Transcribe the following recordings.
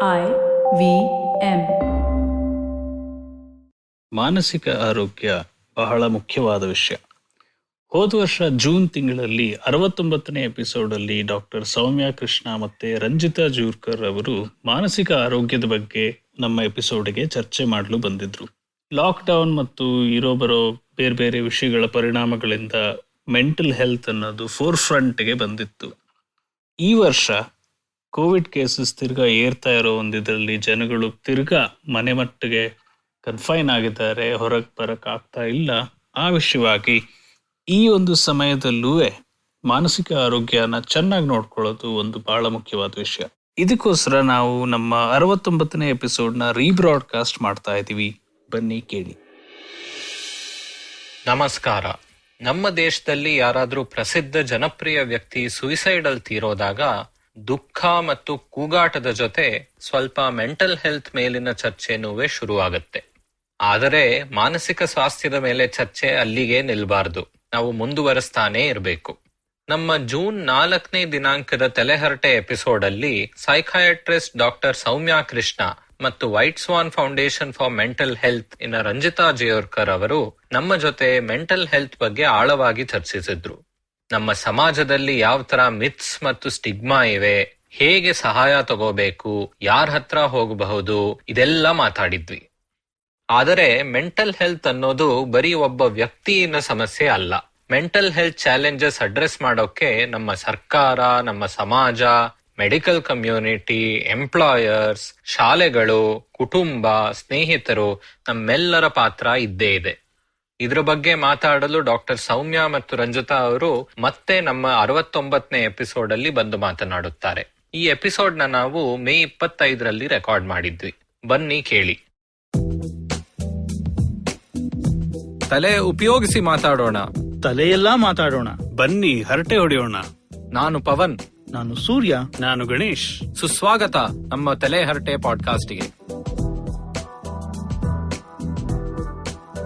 IVM. ಮಾನಸಿಕ ಆರೋಗ್ಯ ಬಹಳ ಮುಖ್ಯವಾದ ವಿಷಯ. ಹೋದ ವರ್ಷ ಜೂನ್ ತಿಂಗಳಲ್ಲಿ 69ನೇ ಎಪಿಸೋಡಲ್ಲಿ ಡಾಕ್ಟರ್ ಸೌಮ್ಯ ಕೃಷ್ಣ ಮತ್ತೆ ರಂಜಿತಾ ಜೂರ್ಕರ್ ಅವರು ಮಾನಸಿಕ ಆರೋಗ್ಯದ ಬಗ್ಗೆ ನಮ್ಮ ಎಪಿಸೋಡ್ಗೆ ಚರ್ಚೆ ಮಾಡಲು ಬಂದಿದ್ರು. ಲಾಕ್ಡೌನ್ ಮತ್ತು ಇರೋ ಬರೋ ಬೇರೆ ಬೇರೆ ವಿಷಯಗಳ ಪರಿಣಾಮಗಳಿಂದ ಮೆಂಟಲ್ ಹೆಲ್ತ್ ಅನ್ನೋದು ಫೋರ್ ಫ್ರಂಟ್ಗೆ ಬಂದಿತ್ತು. ಈ ವರ್ಷ ಕೋವಿಡ್ ಕೇಸಸ್ ತಿರ್ಗಾ ಏರ್ತಾ ಇರೋ ಒಂದಿದ್ರಲ್ಲಿ ಜನಗಳು ತಿರ್ಗಾ ಮನೆ ಮಟ್ಟಿಗೆ ಕನ್ಫೈನ್ ಆಗಿದ್ದಾರೆ, ಹೊರಗೆ ಬರಕ್ ಆಗ್ತಾ ಇಲ್ಲ. ಆ ವಿಷಯವಾಗಿ ಈ ಒಂದು ಸಮಯದಲ್ಲೂ ಮಾನಸಿಕ ಆರೋಗ್ಯನ ಚೆನ್ನಾಗಿ ನೋಡ್ಕೊಳ್ಳೋದು ಒಂದು ಬಹಳ ಮುಖ್ಯವಾದ ವಿಷಯ. ಇದಕ್ಕೋಸ್ಕರ ನಾವು ನಮ್ಮ 69ನೇ ಎಪಿಸೋಡ್ನ ರೀಬ್ರಾಡ್ಕಾಸ್ಟ್ ಮಾಡ್ತಾ ಇದ್ದೀವಿ. ಬನ್ನಿ ಕೇಳಿ. ನಮಸ್ಕಾರ. ನಮ್ಮ ದೇಶದಲ್ಲಿ ಯಾರಾದ್ರೂ ಪ್ರಸಿದ್ಧ ಜನಪ್ರಿಯ ವ್ಯಕ್ತಿ ಸುಯಿಸೈಡಲ್ ತೀರೋದಾಗ ದುಃಖ ಮತ್ತು ಕೂಗಾಟದ ಜೊತೆ ಸ್ವಲ್ಪ ಮೆಂಟಲ್ ಹೆಲ್ತ್ ಮೇಲಿನ ಚರ್ಚೆನೂ ಶುರುವಾಗುತ್ತೆ. ಆದರೆ ಮಾನಸಿಕ ಸ್ವಾಸ್ಥ್ಯದ ಮೇಲೆ ಚರ್ಚೆ ಅಲ್ಲಿಗೆ ನಿಲ್ಬಾರ್ದು, ನಾವು ಮುಂದುವರೆಸ್ತಾನೇ ಇರಬೇಕು. ನಮ್ಮ ಜೂನ್ 4ನೇ ದಿನಾಂಕದ ತಲೆಹರಟೆ ಎಪಿಸೋಡ್ ಅಲ್ಲಿ ಸೈಕಾಯಟ್ರಿಸ್ಟ್ ಡಾಕ್ಟರ್ ಸೌಮ್ಯ ಕೃಷ್ಣ ಮತ್ತು white swan foundation for mental health ಇನ ರಂಜಿತಾ ಜಿಯೋರ್ಕರ್ ಅವರು ನಮ್ಮ ಜೊತೆ ಮೆಂಟಲ್ ಹೆಲ್ತ್ ಬಗ್ಗೆ ಆಳವಾಗಿ ಚರ್ಚಿಸಿದ್ರು. ನಮ್ಮ ಸಮಾಜದಲ್ಲಿ ಯಾವ ತರ ಮಿತ್ಸ್ ಮತ್ತು ಸ್ಟಿಗ್ಮಾ ಇವೆ, ಹೇಗೆ ಸಹಾಯ ತಗೋಬೇಕು, ಯಾರ ಹತ್ರ ಹೋಗಬಹುದು, ಇದೆಲ್ಲ ಮಾತಾಡಿದ್ವಿ. ಆದರೆ ಮೆಂಟಲ್ ಹೆಲ್ತ್ ಅನ್ನೋದು ಬರೀ ಒಬ್ಬ ವ್ಯಕ್ತಿಯ ಸಮಸ್ಯೆ ಅಲ್ಲ. ಮೆಂಟಲ್ ಹೆಲ್ತ್ ಚಾಲೆಂಜಸ್ ಅಡ್ರೆಸ್ ಮಾಡೋಕೆ ನಮ್ಮ ಸರ್ಕಾರ, ನಮ್ಮ ಸಮಾಜ, ಮೆಡಿಕಲ್ ಕಮ್ಯುನಿಟಿ, ಎಂಪ್ಲಾಯರ್ಸ್, ಶಾಲೆಗಳು, ಕುಟುಂಬ, ಸ್ನೇಹಿತರು, ನಮ್ಮೆಲ್ಲರ ಪಾತ್ರ ಇದ್ದೇ ಇದೆ. ಇದ್ರ ಬಗ್ಗೆ ಮಾತಾಡಲು ಡಾಕ್ಟರ್ ಸೌಮ್ಯ ಮತ್ತು ರಂಜಿತಾ ಅವರು ಮತ್ತೆ ನಮ್ಮ 69ನೇ ಎಪಿಸೋಡ್ ಅಲ್ಲಿ ಬಂದು ಮಾತನಾಡುತ್ತಾರೆ. ಈ ಎಪಿಸೋಡ್ ನಾವು ಮೇ 25ರಲ್ಲಿ ರೆಕಾರ್ಡ್ ಮಾಡಿದ್ವಿ. ಬನ್ನಿ ಕೇಳಿ. ತಲೆ ಉಪಯೋಗಿಸಿ ಮಾತಾಡೋಣ, ತಲೆಯೆಲ್ಲಾ ಮಾತಾಡೋಣ, ಬನ್ನಿ ಹರಟೆ ಹೊಡೆಯೋಣ. ನಾನು ಪವನ್. ನಾನು ಸೂರ್ಯ. ನಾನು ಗಣೇಶ್. ಸುಸ್ವಾಗತ ನಮ್ಮ ತಲೆ ಹರಟೆ ಪಾಡ್ಕಾಸ್ಟ್ಗೆ.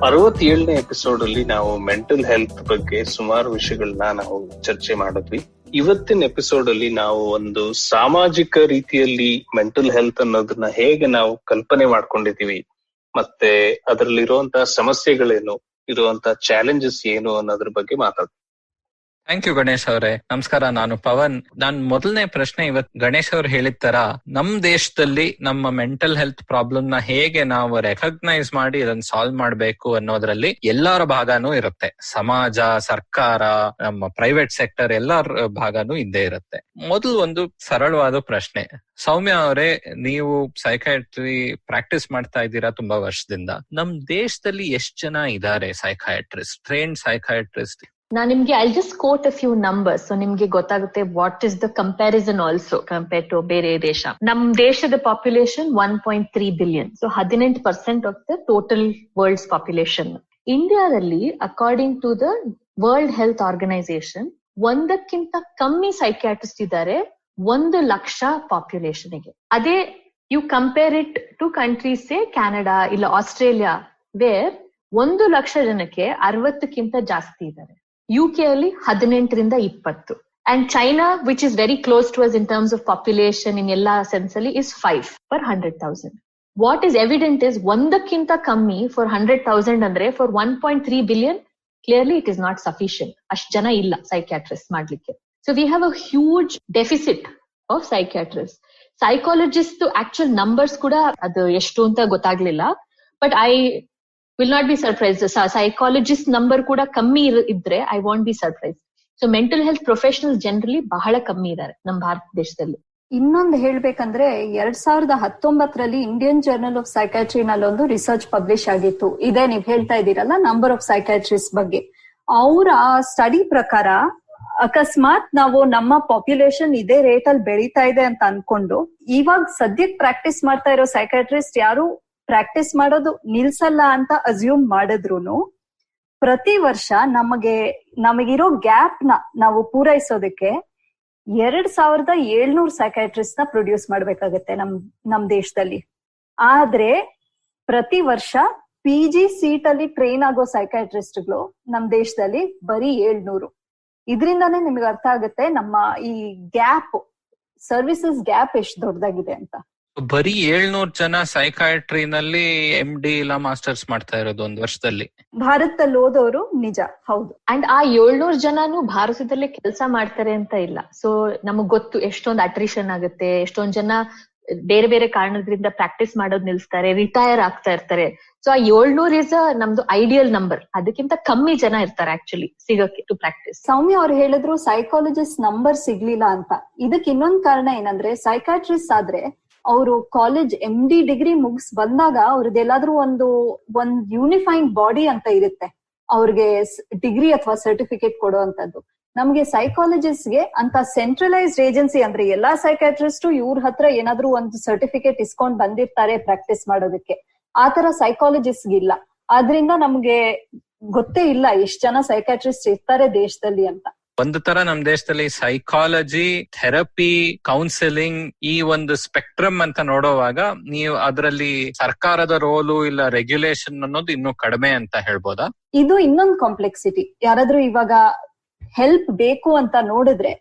67ನೇ ಎಪಿಸೋಡ್ ಅಲ್ಲಿ ನಾವು ಮೆಂಟಲ್ ಹೆಲ್ತ್ ಬಗ್ಗೆ ಸುಮಾರು ವಿಷಯಗಳನ್ನ ನಾವು ಚರ್ಚೆ ಮಾಡಿದ್ವಿ. ಇವತ್ತಿನ ಎಪಿಸೋಡ್ ಅಲ್ಲಿ ನಾವು ಒಂದು ಸಾಮಾಜಿಕ ರೀತಿಯಲ್ಲಿ ಮೆಂಟಲ್ ಹೆಲ್ತ್ ಅನ್ನೋದನ್ನ ಹೇಗೆ ನಾವು ಕಲ್ಪನೆ ಮಾಡ್ಕೊಂಡಿದೀವಿ, ಮತ್ತೆ ಅದರಲ್ಲಿರುವಂತಹ ಸಮಸ್ಯೆಗಳೇನು, ಇರುವಂತಹ ಚಾಲೆಂಜಸ್ ಏನು ಅನ್ನೋದ್ರ ಬಗ್ಗೆ ಮಾತಾಡ್ತೀವಿ. ಥ್ಯಾಂಕ್ ಯು ಗಣೇಶ್ ಅವರೇ. ನಮಸ್ಕಾರ, ನಾನು ಪವನ್. ನಾನ್ ಮೊದಲನೇ ಪ್ರಶ್ನೆ ಇವತ್ ಗಣೇಶ್ ಅವ್ರು ಹೇಳಿದ ತರ ನಮ್ ದೇಶದಲ್ಲಿ ನಮ್ಮ ಮೆಂಟಲ್ ಹೆಲ್ತ್ ಪ್ರಾಬ್ಲಮ್ ನ ಹೇಗೆ ನಾವು ರೆಕಗ್ನೈಸ್ ಮಾಡಿ ಅದನ್ನ ಸಾಲ್ವ್ ಮಾಡ್ಬೇಕು ಅನ್ನೋದ್ರಲ್ಲಿ ಎಲ್ಲರ ಭಾಗನೂ ಇರುತ್ತೆ. ಸಮಾಜ, ಸರ್ಕಾರ, ನಮ್ಮ ಪ್ರೈವೇಟ್ ಸೆಕ್ಟರ್ ಎಲ್ಲರ ಭಾಗನೂ ಇದ್ದೇ ಇರುತ್ತೆ. ಮೊದಲು ಒಂದು ಸರಳವಾದ ಪ್ರಶ್ನೆ. ಸೌಮ್ಯ ಅವರೇ, ನೀವು ಸೈಕಾಟ್ರಿ ಪ್ರಾಕ್ಟೀಸ್ ಮಾಡ್ತಾ ಇದ್ದೀರಾ ತುಂಬಾ ವರ್ಷದಿಂದ. ನಮ್ ದೇಶದಲ್ಲಿ ಎಷ್ಟ್ ಜನ ಇದ್ದಾರೆ ಸೈಕಾಟ್ರಿಸ್ಟ್, ಟ್ರೈನ್ಡ್ ಸೈಕಾಟ್ರಿಸ್ಟ್? ನಾನು ನಿಮ್ಗೆ I just quote a few numbers, so ನಿಮ್ಗೆ ಗೊತ್ತಾಗುತ್ತೆ what is the comparison also compare to ಬೇರೆ ದೇಶ. ನಮ್ ದೇಶದ population 1.3 billion, so 18% of the total world's population. ಇಂಡಿಯಾದಲ್ಲಿ according to the world health organization 1ಕ್ಕಿಂತ ಕಮ್ಮಿ ಸೈಕ್ಯಾಟ್ರಿಸ್ಟ್ ಇದ್ದಾರೆ 1 ಲಕ್ಷ ಪಾಪ್ಯುಲೇಷನ್ ಗೆ. ಅದೇ you compare it to countries say Canada ಇಲ್ಲ ಆಸ್ಟ್ರೇಲಿಯಾ, ವೇರ್ 1 ಲಕ್ಷ ಜನಕ್ಕೆ 60ಕ್ಕಿಂತ ಜಾಸ್ತಿ ಇದ್ದಾರೆ. UK ಅಲ್ಲಿ 18ರಿಂದ 20, and China which is very close to us in terms of population in ಎಲ್ಲಾ ಸೆನ್ಸ್ ಅಲ್ಲಿ is 5 per 100,000. What is evident is 1ಕ್ಕಿಂತ ಕಮ್ಮಿ ಫಾರ್ 100,000 ಅಂದ್ರೆ for 1.3 billion clearly it is not sufficient. ಅಷ್ಟು ಜನ ಇಲ್ಲ ಸೈಕ್ಯಾಟ್ರಿಸ್ಟ್ ಮಾಡ್ಲಿಕ್ಕೆ. So we have a huge deficit of psychiatrist. Psychologist actual numbers ಕೂಡ ಅದು ಎಷ್ಟು ಅಂತ ಗೊತ್ತಾಗ್ಲಿಲ್ಲ, but I will not be surprised. Psychologist number ಕೂಡ ಕಮ್ಮಿ ಇದ್ರೆ I won't be surprised. So mental health professionals generally ಬಹಳ ಕಮ್ಮಿ ಇದ್ದಾರೆ ನಮ್ಮ ಭಾರತ ದೇಶದಲ್ಲಿ. ಇನ್ನೊಂದು ಹೇಳ್ಬೇಕಂದ್ರೆ 2019ರಲ್ಲಿ ಇಂಡಿಯನ್ ಜರ್ನಲ್ ಆಫ್ ಸೈಕಾಟ್ರಿ ನಲ್ಲಿ ಒಂದು ರಿಸರ್ಚ್ ಪಬ್ಲಿಷ್ ಆಗಿತ್ತು. ಇದೇ ನೀವ್ ಹೇಳ್ತಾ ಇದ್ದೀರಲ್ಲ ನಂಬರ್ ಆಫ್ ಸೈಕಾಟ್ರಿಸ್ಟ್ ಬಗ್ಗೆ. ಅವರ ಸ್ಟಡಿ ಪ್ರಕಾರ ಅಕಸ್ಮಾತ್ ನಾವು ನಮ್ಮ ಪಾಪ್ಯುಲೇಷನ್ ಇದೇ ರೇಟ್ ಅಲ್ಲಿ ಬೆಳೀತಾ ಇದೆ ಅಂತ ಅನ್ಕೊಂಡು ಇವಾಗ ಸದ್ಯಕ್ಕೆ ಪ್ರಾಕ್ಟೀಸ್ ಮಾಡ್ತಾ ಇರೋ ಸೈಕಾಟ್ರಿಸ್ಟ್ ಯಾರು ಪ್ರಾಕ್ಟೀಸ್ ಮಾಡೋದು ನಿಲ್ಸಲ್ಲ ಅಂತ ಅಸ್ಯೂಮ್ ಮಾಡಿದ್ರು ಪ್ರತಿ ವರ್ಷ ನಮಗಿರೋ ಗ್ಯಾಪ್ ನ ನಾವು ಪೂರೈಸೋದಕ್ಕೆ 2700 ಸೈಕಾಟ್ರಿಸ್ಟ್ ನ ಪ್ರೊಡ್ಯೂಸ್ ಮಾಡ್ಬೇಕಾಗತ್ತೆ ನಮ್ ದೇಶದಲ್ಲಿ. ಆದ್ರೆ ಪ್ರತಿ ವರ್ಷ PG ಸೀಟ್ ಅಲ್ಲಿ ಟ್ರೈನ್ ಆಗೋ ಸೈಕಾಟ್ರಿಸ್ಟ್ಗಳು ನಮ್ ದೇಶದಲ್ಲಿ ಬರೀ 700. ಇದರಿಂದಾನೇ ನಿಮ್ಗೆ ಅರ್ಥ ಆಗುತ್ತೆ ನಮ್ಮ ಈ ಗ್ಯಾಪ್, ಸರ್ವಿಸಸ್ ಗ್ಯಾಪ್ ಎಷ್ಟು ದೊಡ್ಡದಾಗಿದೆ ಅಂತ. ಬರೀ 700 ಜನ ಸೈಕಾಟ್ರಿನಲ್ಲಿ MD ಇಲ್ಲ ಮಾಸ್ಟರ್ಸ್ ಮಾಡ್ತಾ ಇರೋದು ಒಂದ್ ವರ್ಷದಲ್ಲಿ. ಭಾರತದಲ್ಲಿ ಓದೋರು ನಿಜ, ಹೌದು. ಅಂಡ್ ಆ 700 ಜನನು ಭಾರತದಲ್ಲೇ ಕೆಲಸ ಮಾಡ್ತಾರೆ ಅಂತ ಇಲ್ಲ. ಸೊ ನಮಗ್ ಗೊತ್ತು ಎಷ್ಟೊಂದು ಅಟ್ರಿಷನ್ ಆಗುತ್ತೆ, ಎಷ್ಟೊಂದ್ ಜನ ಬೇರೆ ಬೇರೆ ಕಾರಣದಿಂದ ಪ್ರಾಕ್ಟೀಸ್ ಮಾಡೋದ್ ನಿಲ್ಸ್ತಾರೆ, ರಿಟೈರ್ ಆಗ್ತಾ ಇರ್ತಾರೆ. ಸೊ ಆ 700 ಇಸ್ ನಮ್ದು ಐಡಿಯಲ್ ನಂಬರ್. ಅದಕ್ಕಿಂತ ಕಮ್ಮಿ ಜನ ಇರ್ತಾರೆ ಆಕ್ಚುಲಿ ಸಿಗಕ್ಕೆ ಟು ಪ್ರಾಕ್ಟೀಸ್. ಸೌಮ್ಯ ಅವ್ರು ಹೇಳಿದ್ರು ಸೈಕಾಲಜಿಸ್ಟ್ ನಂಬರ್ ಸಿಗ್ಲಿಲ್ಲ ಅಂತ. ಇದಕ್ಕೆ ಇನ್ನೊಂದ್ ಕಾರಣ ಏನಂದ್ರೆ, ಸೈಕಾಟ್ರಿಸ್ಟ್ ಆದ್ರೆ ಅವರು ಕಾಲೇಜ್ MD ಡಿಗ್ರಿ ಮುಗಿಸ್ ಬಂದಾಗ ಅವ್ರದ್ದೆಲ್ಲಾದ್ರೂ ಒಂದ್ ಯೂನಿಫೈಯಿಂಗ್ ಬಾಡಿ ಅಂತ ಇರುತ್ತೆ ಅವ್ರಿಗೆ ಡಿಗ್ರಿ ಅಥವಾ ಸರ್ಟಿಫಿಕೇಟ್ ಕೊಡುವಂತದ್ದು. ನಮ್ಗೆ ಸೈಕಾಲಜಿಸ್ಟ್ಗೆ ಅಂತ ಸೆಂಟ್ರಲೈಸ್ಡ್ ಏಜೆನ್ಸಿ ಅಂದ್ರೆ ಎಲ್ಲಾ ಸೈಕಾಟ್ರಿಸ್ಟ್ ಇವ್ರ ಹತ್ರ ಏನಾದ್ರೂ ಒಂದು ಸರ್ಟಿಫಿಕೇಟ್ ಇಸ್ಕೊಂಡ್ ಬಂದಿರ್ತಾರೆ ಪ್ರಾಕ್ಟೀಸ್ ಮಾಡೋದಕ್ಕೆ. ಆತರ ಸೈಕಾಲಜಿಸ್ಟ್ ಇಲ್ಲ. ಆದ್ರಿಂದ ನಮ್ಗೆ ಗೊತ್ತೇ ಇಲ್ಲ ಎಷ್ಟ್ ಜನ ಸೈಕಾಟ್ರಿಸ್ಟ್ ಇರ್ತಾರೆ ದೇಶದಲ್ಲಿ ಅಂತ. ಒಂದು ತರ ನಮ್ ದೇಶದಲ್ಲಿ ಸೈಕಾಲಜಿ, ಥೆರಪಿ, ಕೌನ್ಸಿಲಿಂಗ್ ಈ ಒಂದು ಸ್ಪೆಕ್ಟ್ರಮ್ ಅಂತ ನೋಡುವಾಗ ನೀವು ಅದರಲ್ಲಿ ಸರ್ಕಾರದ ರೋಲು ಇಲ್ಲ ರೆಗ್ಯುಲೇಷನ್ ಅನ್ನೋದು ಇನ್ನೂ ಕಡಿಮೆ ಅಂತ ಹೇಳ್ಬೋದಾ? ಇದು ಇನ್ನೊಂದು ಕಾಂಪ್ಲೆಕ್ಸಿಟಿ. ಯಾರಾದ್ರೂ ಇವಾಗ ಹೆಲ್ಪ್ ಬೇಕು ಅಂತ ನೋಡಿದ್ರೆ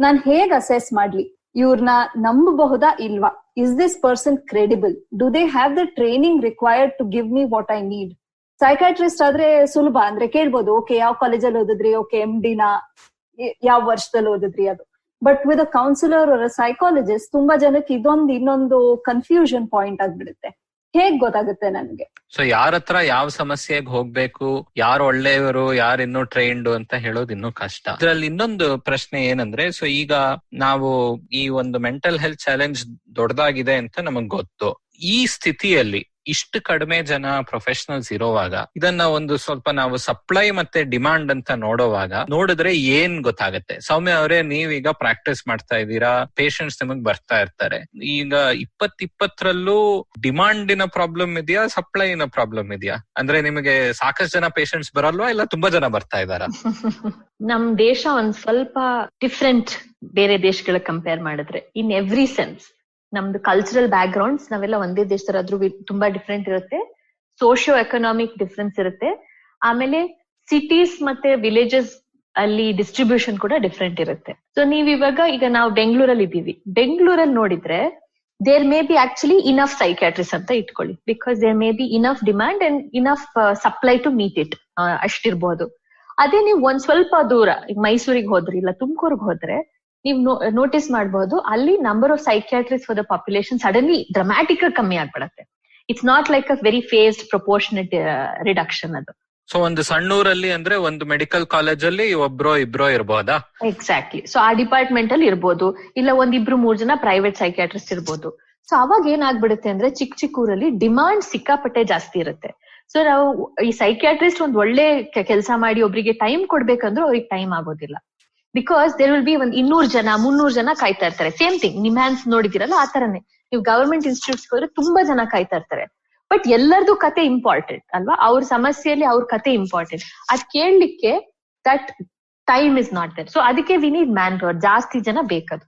ನಾನ್ ಹೇಗ್ ಅಸೆಸ್ ಮಾಡ್ಲಿ, ಇವ್ರನ್ನ ನಂಬಬಹುದಾ ಇಲ್ವಾ? Is this person credible? Do they have the training required to give me what I need? Psychiatrist ಆದ್ರೆ ಸುಲಭ, ಅಂದ್ರೆ ಕೇಳ್ಬೋದು, ಓಕೆ ಯಾವ ಕಾಲೇಜಲ್ಲಿ ಓದಿದ್ರಿ, ಓಕೆ MD ನ ಯಾವ ವರ್ಷದಲ್ಲಿ ಓದಿದ್ರಿ ಅದು. But with a counsellor or a psychologist ತುಂಬಾ ಜನಕ್ಕೆ ಇನ್ನೊಂದು ಕನ್ಫ್ಯೂಷನ್ ಪಾಯಿಂಟ್ ಆಗ್ಬಿಡುತ್ತೆ. ಹೇಗ್ ಗೊತ್ತಾಗುತ್ತೆ ನನ್ಗೆ? ಸೊ ಯಾರ ಹತ್ರ ಯಾವ ಸಮಸ್ಯೆಗೆ ಹೋಗ್ಬೇಕು, ಯಾರು ಒಳ್ಳೆಯವರು, ಯಾರು ಇನ್ನೂ ಟ್ರೈನ್ಡ್ ಅಂತ ಹೇಳೋದು ಇನ್ನೂ ಕಷ್ಟ. ಇದ್ರಲ್ಲಿ ಇನ್ನೊಂದು ಪ್ರಶ್ನೆ ಏನಂದ್ರೆ, ಸೊ ಈಗ ನಾವು ಈ ಒಂದು ಮೆಂಟಲ್ ಹೆಲ್ತ್ ಚಾಲೆಂಜ್ ದೊಡ್ಡದಾಗಿದೆ ಅಂತ ನಮಗ್ ಗೊತ್ತು. ಈ ಸ್ಥಿತಿಯಲ್ಲಿ ಇಷ್ಟು ಕಡಿಮೆ ಜನ ಪ್ರೊಫೆಷನಲ್ಸ್ ಇರೋವಾಗ ಇದನ್ನ ಒಂದು ಸ್ವಲ್ಪ ನಾವು ಸಪ್ಲೈ ಮತ್ತೆ ಡಿಮಾಂಡ್ ಅಂತ ನೋಡಿದ್ರೆ ಏನ್ ಗೊತ್ತಾಗತ್ತೆ? ಸೌಮ್ಯ ಅವರೇ, ನೀವೀಗ ಪ್ರಾಕ್ಟೀಸ್ ಮಾಡ್ತಾ ಇದ್ದೀರಾ, ಪೇಷಂಟ್ಸ್ ನಿಮಗ್ ಬರ್ತಾ ಇರ್ತಾರೆ. ಈಗ 2020ರಲ್ಲೂ ಡಿಮಾಂಡಿನ ಪ್ರಾಬ್ಲಮ್ ಇದೆಯಾ, ಸಪ್ಲೈನ ಪ್ರಾಬ್ಲಮ್ ಇದೆಯಾ? ಅಂದ್ರೆ ನಿಮಗೆ ಸಾಕಷ್ಟು ಜನ ಪೇಷಂಟ್ಸ್ ಬರಲ್ವಾ, ಇಲ್ಲ ತುಂಬಾ ಜನ ಬರ್ತಾ ಇದಾರಾ? ನಮ್ ದೇಶ ಒಂದ್ ಸ್ವಲ್ಪ ಡಿಫ್ರೆಂಟ್ ಬೇರೆ ದೇಶಗಳ ಕಂಪೇರ್ ಮಾಡಿದ್ರೆ ಇನ್ ಎವ್ರಿ ಸೆನ್ಸ್. ನಮ್ದು ಕಲ್ಚರಲ್ ಬ್ಯಾಕ್ ಗ್ರೌಂಡ್ಸ್ ನಾವೆಲ್ಲ ಒಂದೇ ದೇಶದರಾದ್ರೂ ತುಂಬಾ ಡಿಫ್ರೆಂಟ್ ಇರುತ್ತೆ. ಸೋಶಿಯೋ ಎಕನಾಮಿಕ್ ಡಿಫ್ರೆನ್ಸ್ ಇರುತ್ತೆ. ಆಮೇಲೆ ಸಿಟೀಸ್ ಮತ್ತೆ ವಿಲೇಜಸ್ ಅಲ್ಲಿ ಡಿಸ್ಟ್ರಿಬ್ಯೂಷನ್ ಕೂಡ ಡಿಫ್ರೆಂಟ್ ಇರುತ್ತೆ. ಸೊ ಈಗ ನಾವು ಬೆಂಗಳೂರಲ್ಲಿ ಇದ್ದೀವಿ. ಬೆಂಗಳೂರಲ್ಲಿ ನೋಡಿದ್ರೆ there may be actually enough psychiatrist ಅಂತ ಇಟ್ಕೊಳ್ಳಿ, because there may be enough demand and enough supply to meet it, ಅಷ್ಟಿರ್ಬೋದು. ಅದೇ ನೀವು ಒಂದ್ ಸ್ವಲ್ಪ ದೂರ, ಈಗ ಮೈಸೂರಿಗೆ ಹೋದ್ರಿ ಇಲ್ಲ ತುಮಕೂರ್ಗೆ ಹೋದ್ರೆ ನೀವು ನೋಟಿಸ್ ಮಾಡಬಹುದು, ಅಲ್ಲಿ number of psychiatrist for the population suddenly dramatic ಆಗಿ ಕಮ್ಮಿ ಆಗ್ಬಿಡತ್ತೆ. It's not like a very faced proportionate reduction ಅದು. ಸೊ ಒಂದು ಸಣ್ಣೂರಲ್ಲಿ ಅಂದ್ರೆ ಒಂದು ಮೆಡಿಕಲ್ ಕಾಲೇಜಲ್ಲಿ ಇಬ್ರೋ ಇರ್ಬೋದಾ? ಎಕ್ಸಾಕ್ಟ್ಲಿ. ಸೊ ಆ ಡಿಪಾರ್ಟ್ಮೆಂಟ್ ಅಲ್ಲಿ ಇರ್ಬೋದು, ಇಲ್ಲ 1-2-3 ಜನ ಪ್ರೈವೇಟ್ ಸೈಕ್ಯಾಟ್ರಿಸ್ಟ್ ಇರ್ಬೋದು. ಸೊ ಅವಾಗ ಏನಾಗ್ಬಿಡುತ್ತೆ ಅಂದ್ರೆ ಚಿಕ್ಕ ಊರಲ್ಲಿ ಡಿಮಾಂಡ್ ಸಿಕ್ಕಾಪಟ್ಟೆ ಜಾಸ್ತಿ ಇರುತ್ತೆ. ಸೊ ನಾವು ಈ ಸೈಕ್ಯಾಟ್ರಿಸ್ಟ್ ಒಂದ್ ಒಳ್ಳೆ ಕೆಲಸ ಮಾಡಿ ಒಬ್ರಿಗೆ ಟೈಮ್ ಕೊಡ್ಬೇಕಂದ್ರೂ ಅವ್ರಿಗೆ ಟೈಮ್ ಆಗೋದಿಲ್ಲ. ಬಿಕಾಸ್ ದೇರ್ ವಿಲ್ ಬಿ 200 ಜನ 300 ಜನ ಕಾಯ್ತಾ ಇರ್ತಾರೆ. ಸೇಮ್ ಥಿಂಗ್ ನಿಮ್ಹ್ಯಾನ್ಸ್ ನೋಡಿದಿರಲ್ಲ, ಆ ತರನೇ ನೀವು ಗವರ್ಮೆಂಟ್ ಇನ್ಸ್ಟಿಟ್ಯೂಟ್ಸ್ ಹೋದ್ರೆ ತುಂಬಾ ಜನ ಕಾಯ್ತಾ ಇರ್ತಾರೆ. ಬಟ್ ಎಲ್ಲರದು ಕತೆ ಇಂಪಾರ್ಟೆಂಟ್ ಅಲ್ವಾ? ಅವ್ರ ಸಮಸ್ಯೆಯಲ್ಲಿ ಅವ್ರ ಕತೆ ಇಂಪಾರ್ಟೆಂಟ್. ಅದ್ ಕೇಳಲಿಕ್ಕೆ that time is not there. So ಅದಕ್ಕೆ ವಿ ನೀಡ್ ಮ್ಯಾನ್ ಪವರ್, ಜಾಸ್ತಿ ಜನ ಬೇಕದು.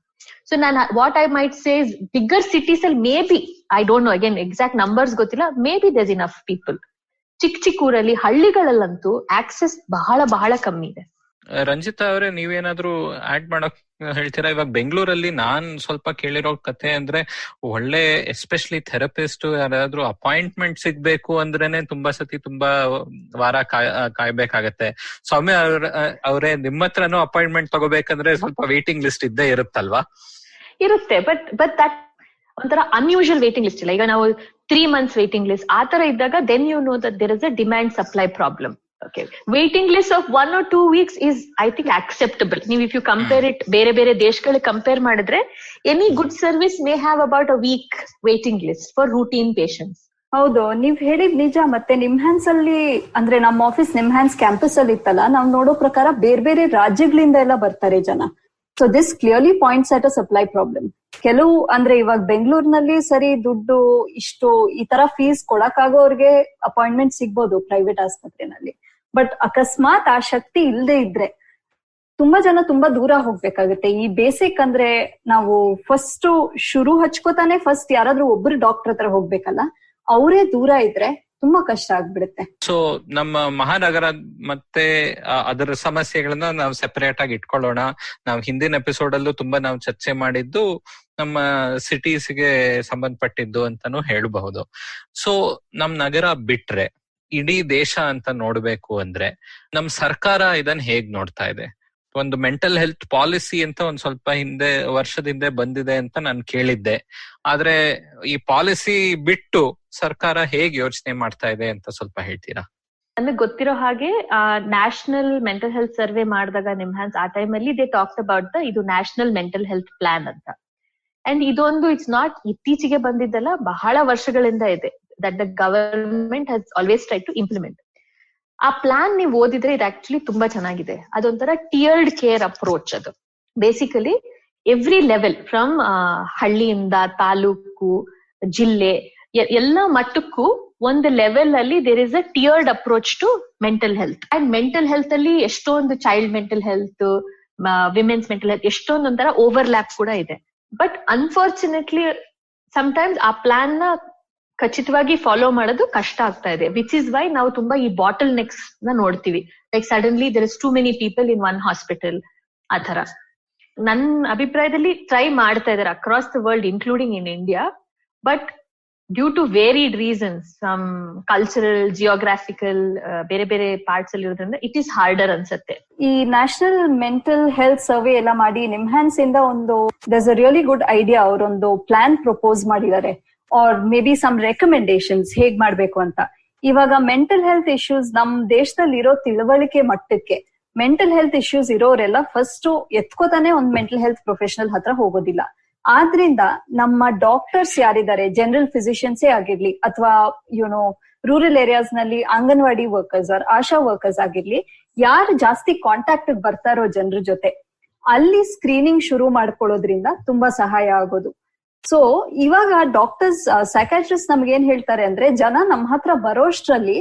ಸೊ ನಾನು what I might say bigger cities ಅಲ್ಲಿ maybe, I don't know, again exact numbers ಗೊತ್ತಿಲ್ಲ, maybe there is enough people. ಚಿಕ್ಕ ಊರಲ್ಲಿ, ಹಳ್ಳಿಗಳಲ್ಲಂತೂ access ಬಹಳ ಕಮ್ಮಿ ಇದೆ. ರಂಜಿತಾ ಅವರೇ, ನೀವೇನಾದ್ರೂ ಆಡ್ ಮಾಡಕ್ ಹೇಳ್ತೀರಾ? ಇವಾಗ ಬೆಂಗಳೂರಲ್ಲಿ ನಾನ್ ಸ್ವಲ್ಪ ಕೇಳಿರೋ ಕತೆ ಅಂದ್ರೆ, ಒಳ್ಳೆ ಎಸ್ಪೆಷಲಿ ಥೆರಪಿಸ್ಟ್ ಯಾರಾದ್ರೂ ಅಪಾಯಿಂಟ್ಮೆಂಟ್ ಸಿಗ್ಬೇಕು ಅಂದ್ರೇನೆ ತುಂಬಾ ಸತಿ ತುಂಬಾ ವಾರ ಕಾಯ್ಬೇಕಾಗತ್ತೆ. ಸೌಮ್ಯ ಅವರೇ, ನಿಮ್ಮ ಹತ್ರನೂ ಅಪಾಯಿಂಟ್ಮೆಂಟ್ ತಗೋಬೇಕಂದ್ರೆ ಸ್ವಲ್ಪ ವೇಟಿಂಗ್ ಲಿಸ್ಟ್ ಇದ್ದೇ ಇರುತ್ತಲ್ವಾ? ಇರುತ್ತೆ, ಬಟ್ ದಟ್ ಒಂಥರ ಅನ್ಯೂಶುವಲ್ ವೇಟಿಂಗ್ ಲಿಸ್ಟ್ ಇಲ್ಲ. ಈಗ ನಾವು 3 months ವೇಟಿಂಗ್ ಲಿಸ್ಟ್ ಆ ತರ ಇದ್ದಾಗ then you know that there is a demand supply problem. Okay, waiting list of 1 or 2 weeks is, I think, acceptable. If you compare it, ಬೇರೆ ದೇಶಗಳಿಗೆ compare ಮಾಡಿದ್ರೆ any good service may have about a week waiting list for routine patients. ಹೌದು, ನೀವ್ ಹೇಳಿದ್ ನಿಜ. ಮತ್ತೆ ನಿಮ್ಹ್ಯಾನ್ಸ್ ಅಲ್ಲಿ, ಅಂದ್ರೆ ನಮ್ಮ ಆಫೀಸ್ ನಿಮ್ಹ್ಯಾನ್ಸ್ ಕ್ಯಾಂಪಸ್ ಅಲ್ಲಿ ಇತ್ತಲ್ಲ, ನಾವ್ ನೋಡೋ ಪ್ರಕಾರ ಬೇರೆ ರಾಜ್ಯಗಳಿಂದ ಎಲ್ಲ ಬರ್ತಾರೆ ಜನ. So this clearly points at a supply problem. ಕೆಲವು ಅಂದ್ರೆ ಇವಾಗ ಬೆಂಗಳೂರಿನಲ್ಲಿ ಸರಿ ದುಡ್ಡು ಇಷ್ಟು ಈ ತರ ಫೀಸ್ ಕೊಡಕ್ಕಾಗೋರ್ಗೆ ಅಪಾಯಿಂಟ್ಮೆಂಟ್ ಸಿಗ್ಬೋದು ಪ್ರೈವೇಟ್ ಆಸ್ಪತ್ರೆನಲ್ಲಿ. ಬಟ್ ಅಕಸ್ಮಾತ್ ಆ ಶಕ್ತಿ ಇಲ್ಲದೆ ಇದ್ರೆ ತುಂಬಾ ಜನ ತುಂಬಾ ದೂರ ಹೋಗ್ಬೇಕಾಗುತ್ತೆ. ಈ ಬೇಸಿಕ್ ಅಂದ್ರೆ ನಾವು ಫಸ್ಟ್ ಶುರು ಹಚ್ಕೋತಾನೆ ಫಸ್ಟ್ ಯಾರಾದ್ರೂ ಒಬ್ರು ಡಾಕ್ಟರ್ ಹತ್ರ ಹೋಗ್ಬೇಕಲ್ಲ, ಅವರೇ ದೂರ ಇದ್ರೆ ತುಂಬಾ ಕಷ್ಟ ಆಗ್ಬಿಡುತ್ತೆ. ಸೊ ನಮ್ಮ ಮಹಾನಗರ ಮತ್ತೆ ಅದರ ಸಮಸ್ಯೆಗಳನ್ನ ನಾವು ಸೆಪರೇಟ್ ಆಗಿ ಇಟ್ಕೊಳ್ಳೋಣ. ನಾವು ಹಿಂದಿನ ಎಪಿಸೋಡ್ ಅಲ್ಲೂ ತುಂಬಾ ನಾವು ಚರ್ಚೆ ಮಾಡಿದ್ದು ನಮ್ಮ ಸಿಟೀಸ್ಗೆ ಸಂಬಂಧಪಟ್ಟಿದ್ದು ಅಂತಾನು ಹೇಳಬಹುದು. ಸೊ ನಮ್ ನಗರ ಬಿಟ್ರೆ ಇಡೀ ದೇಶ ಅಂತ ನೋಡ್ಬೇಕು ಅಂದ್ರೆ ನಮ್ ಸರ್ಕಾರ ಇದನ್ನ ಹೇಗ್ ನೋಡ್ತಾ ಇದೆ? ಒಂದು ಮೆಂಟಲ್ ಹೆಲ್ತ್ ಪಾಲಿಸಿ ಅಂತ ಒಂದ್ ಸ್ವಲ್ಪ ವರ್ಷದ ಹಿಂದೆ ಬಂದಿದೆ ಅಂತ ನಾನು ಕೇಳಿದ್ದೆ. ಆದ್ರೆ ಈ ಪಾಲಿಸಿ ಬಿಟ್ಟು ಸರ್ಕಾರ ಹೇಗ್ ಯೋಚನೆ ಮಾಡ್ತಾ ಇದೆ ಅಂತ ಸ್ವಲ್ಪ ಹೇಳ್ತೀರಾ? ನಮಗೆ ಗೊತ್ತಿರೋ ಹಾಗೆ ನ್ಯಾಷನಲ್ ಮೆಂಟಲ್ ಹೆಲ್ತ್ ಸರ್ವೆ ಮಾಡಿದಾಗ ನಿಮ್ಹಾನ್ಸ್ ಆ ಟೈಮ್ ಅಲ್ಲಿ ದೇ ಟಾಕ್ಟ್ ಅಬೌಟ್ ಇದು ನ್ಯಾಷನಲ್ ಮೆಂಟಲ್ ಹೆಲ್ತ್ ಪ್ಲಾನ್ ಅಂತ. ಅಂಡ್ ಇದೊಂದು ಇಟ್ಸ್ ನಾಟ್ ಇತ್ತೀಚೆಗೆ ಬಂದಿದ್ದಲ್ಲ, ಬಹಳ ವರ್ಷಗಳಿಂದ ಇದೆ that the government has always try to implement. ಆ ಪ್ಲಾನ್ ನೀವು ಓದಿದ್ರೆ ಇದು ಆಕ್ಚುಲಿ ತುಂಬಾ ಚೆನ್ನಾಗಿದೆ. ಅದೊಂಥರ ಟಿಯರ್ಡ್ ಕೇರ್ ಅಪ್ರೋಚ್. ಅದು ಬೇಸಿಕಲಿ ಎವ್ರಿ ಲೆವೆಲ್ ಫ್ರಮ್ ಹಳ್ಳಿಯಿಂದ ತಾಲೂಕು, ಜಿಲ್ಲೆ, ಎಲ್ಲ ಮಟ್ಟಕ್ಕೂ ಒಂದು ಲೆವೆಲ್ ಅಲ್ಲಿ there is a tiered approach to mental health. And mental health ಅಲ್ಲಿ ಎಷ್ಟೊಂದು child mental health, women's mental health ಎಷ್ಟೊಂದು ಒಂಥರ ಓವರ್ಲ್ಯಾಪ್ ಕೂಡ ಇದೆ. ಬಟ್ ಅನ್ಫಾರ್ಚುನೇಟ್ಲಿ ಸಮ್ಟೈಮ್ಸ್ ಆ ಪ್ಲಾನ್ ನ ಖಚಿತವಾಗಿ ಫಾಲೋ ಮಾಡೋದು ಕಷ್ಟ ಆಗ್ತಾ ಇದೆ. ವಿಚ್ ಇಸ್ ವೈ ನಾವು ತುಂಬಾ ಈ ಬಾಟಲ್ ನೆಕ್ಸ್ ನ ನೋಡ್ತೀವಿ. Like suddenly there is too many people in one hospital. ಆ ತರ ನನ್ನ ಅಭಿಪ್ರಾಯದಲ್ಲಿ ಟ್ರೈ ಮಾಡ್ತಾ ಇದಾರೆ across the world including in India. But due to varied reasons, some cultural, geographical, ಬೇರೆ ಬೇರೆ ಪಾರ್ಟ್ಸ್ ಅಲ್ಲಿ ಇರೋದ್ರಿಂದ ಇಟ್ ಈಸ್ ಹಾರ್ಡರ್ ಅನ್ಸುತ್ತೆ. ಈ ನ್ಯಾಷನಲ್ ಮೆಂಟಲ್ ಹೆಲ್ತ್ ಸರ್ವೆ ಎಲ್ಲ ಮಾಡಿ ನಿಮ್ಹಾನ್ಸ್ ಇಂದ ಒಂದು there's a really good idea. ಅವರೊಂದು ಪ್ಲಾನ್ ಪ್ರಪೋಸ್ ಮಾಡಿದ್ದಾರೆ, or maybe some recommendations ಹೇಗ್ ಮಾಡ್ಬೇಕು ಅಂತ. ಇವಾಗ ಮೆಂಟಲ್ ಹೆಲ್ತ್ ಇಶ್ಯೂಸ್ ನಮ್ ದೇಶದಲ್ಲಿ ಇರೋ ತಿಳುವಳಿಕೆ ಮಟ್ಟಕ್ಕೆ ಮೆಂಟಲ್ ಹೆಲ್ತ್ ಇಶ್ಯೂಸ್ ಇರೋರೆಲ್ಲ ಫಸ್ಟ್ ಎತ್ಕೋತಾನೆ ಒಂದ್ ಮೆಂಟಲ್ ಹೆಲ್ತ್ ಪ್ರೊಫೆಷನಲ್ ಹತ್ರ ಹೋಗೋದಿಲ್ಲ. ಆದ್ರಿಂದ ನಮ್ಮ ಡಾಕ್ಟರ್ಸ್ ಯಾರಿದ್ದಾರೆ, ಜನರಲ್ ಫಿಸಿಷಿಯನ್ಸೇ ಆಗಿರ್ಲಿ ಅಥವಾ ರೂರಲ್ ಏರಿಯಾಸ್ ನಲ್ಲಿ ಅಂಗನವಾಡಿ ವರ್ಕರ್ಸ್ ಆರ್ ಆಶಾ ವರ್ಕರ್ಸ್ ಆಗಿರ್ಲಿ, ಯಾರು ಜಾಸ್ತಿ ಕಾಂಟ್ಯಾಕ್ಟ್ ಬರ್ತಾರೋ ಜನರ ಜೊತೆ, ಅಲ್ಲಿ ಸ್ಕ್ರೀನಿಂಗ್ ಶುರು ಮಾಡ್ಕೊಳ್ಳೋದ್ರಿಂದ ತುಂಬಾ ಸಹಾಯ ಆಗೋದು. ಸೊ ಇವಾಗ ಡಾಕ್ಟರ್ಸ್, ಸೈಕಾಟ್ರಿಸ್ಟ್ ನಮ್ಗೆ ಏನ್ ಹೇಳ್ತಾರೆ ಅಂದ್ರೆ, ಜನ ನಮ್ಮ ಹತ್ರ ಬರೋಷ್ಟ್ರಲ್ಲಿ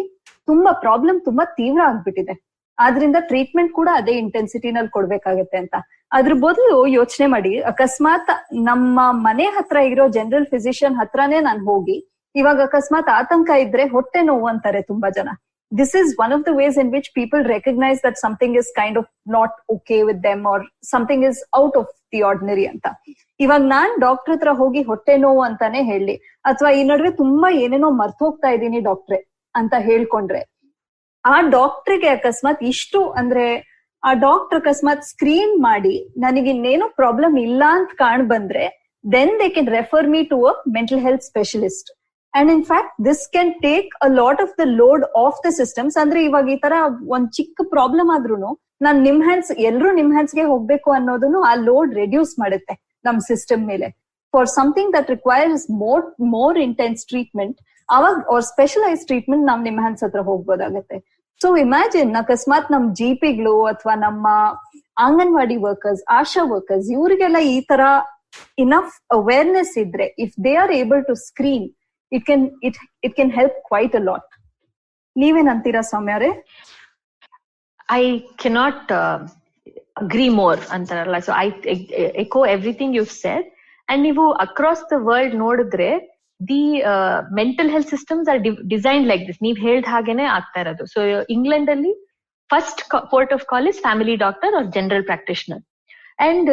ತುಂಬಾ ಪ್ರಾಬ್ಲಮ್ ತುಂಬಾ ತೀವ್ರ ಆಗ್ಬಿಟ್ಟಿದೆ, ಆದ್ರಿಂದ ಟ್ರೀಟ್ಮೆಂಟ್ ಕೂಡ ಅದೇ ಇಂಟೆನ್ಸಿಟಿನಲ್ಲಿ ಕೊಡ್ಬೇಕಾಗತ್ತೆ ಅಂತ. ಅದ್ರ ಬದಲು ಯೋಚನೆ ಮಾಡಿ, ಅಕಸ್ಮಾತ್ ನಮ್ಮ ಮನೆ ಹತ್ರ ಇರೋ ಜನರಲ್ ಫಿಸಿಷಿಯನ್ ಹತ್ರನೇ ನಾನು ಹೋಗಿ, ಇವಾಗ ಅಕಸ್ಮಾತ್ ಆತಂಕ ಇದ್ರೆ ಹೊಟ್ಟೆ ನೋವು ಅಂತಾರೆ ತುಂಬಾ ಜನ. This is one of the ways in which people recognize that something is kind of not okay with them or something is out of the ordinary ಅಂತ. ಇವಾಗ ನಾನ್ ಡಾಕ್ಟರ್ ಹತ್ರ ಹೋಗಿ ಹೊಟ್ಟೆ ನೋವು ಅಂತಾನೆ ಹೇಳಿ, ಅಥವಾ ಈ ನಡುವೆ ತುಂಬಾ ಏನೇನೋ ಮರ್ತು ಹೋಗ್ತಾ ಇದ್ದೀನಿ ಡಾಕ್ಟ್ರೆ ಅಂತ ಹೇಳ್ಕೊಂಡ್ರೆ, ಆ ಡಾಕ್ಟ್ರಿಗೆ ಅಕಸ್ಮಾತ್ ಇಷ್ಟು ಅಂದ್ರೆ ಆ ಡಾಕ್ಟರ್ ಅಕಸ್ಮಾತ್ ಸ್ಕ್ರೀನ್ ಮಾಡಿ ನನಗೆ ಇನ್ನೇನು ಪ್ರಾಬ್ಲಮ್ ಇಲ್ಲ ಅಂತ ಕಾಣ್ ಬಂದ್ರೆ, then they can refer me to a mental health specialist. And in fact, this can take a lot of the load off the systems. ಅಂದ್ರೆ ಇವಾಗ ಈ ತರ ಒಂದ್ ಚಿಕ್ಕ ಪ್ರಾಬ್ಲಮ್ ಆದ್ರೂನು ನಾನ್ ಎಲ್ರು ನಿಮ್ಹಾನ್ಸ್ಗೆ ಹೋಗ್ಬೇಕು ಅನ್ನೋದನ್ನು ಆ ಲೋಡ್ ರೆಡ್ಯೂಸ್ ಮಾಡುತ್ತೆ ನಮ್ ಸಿಸ್ಟಮ್ ಮೇಲೆ. For something that requires more intense treatment, ಅವಾಗ ಅವ್ರ ಸ್ಪೆಷಲೈಸ್ ಟ್ರೀಟ್ಮೆಂಟ್ ನಾವ್ ನಿಮ್ಹಾನ್ಸ್ ಹತ್ರ ಹೋಗ್ಬೋದಾಗತ್ತೆ. ಸೊ ಇಮ್ಯಾಜಿನ್ ಅಕಸ್ಮಾತ್ ನಮ್ ಜಿಪಿಗಳು ಅಥವಾ ನಮ್ಮ ಅಂಗನವಾಡಿ ವರ್ಕರ್ಸ್, ಆಶಾ ವರ್ಕರ್ಸ್, ಇವರಿಗೆಲ್ಲ ಈ ತರ ಇನಫ್ ಅವೇರ್ನೆಸ್ ಇದ್ರೆ, if they are able to screen, it can help quite a lot. ನೀವೇನಂತೀರಾ ಸೌಮ್ಯರೇ? I cannot agree more ಅಂತಾರಲ್ಲ. So I echo everything you've said. And ನೀವು across the world ನೋಡಿದ್ರೆ the mental health systems are designed like this. ನೀವ್ ಹೇಳ್ದ ಹಾಗೇನೆ ಆಗ್ತಾ ಇರೋದು. ಸೊ ಇಂಗ್ಲೆಂಡ್ ಅಲ್ಲಿ first port of call is family doctor or general practitioner. And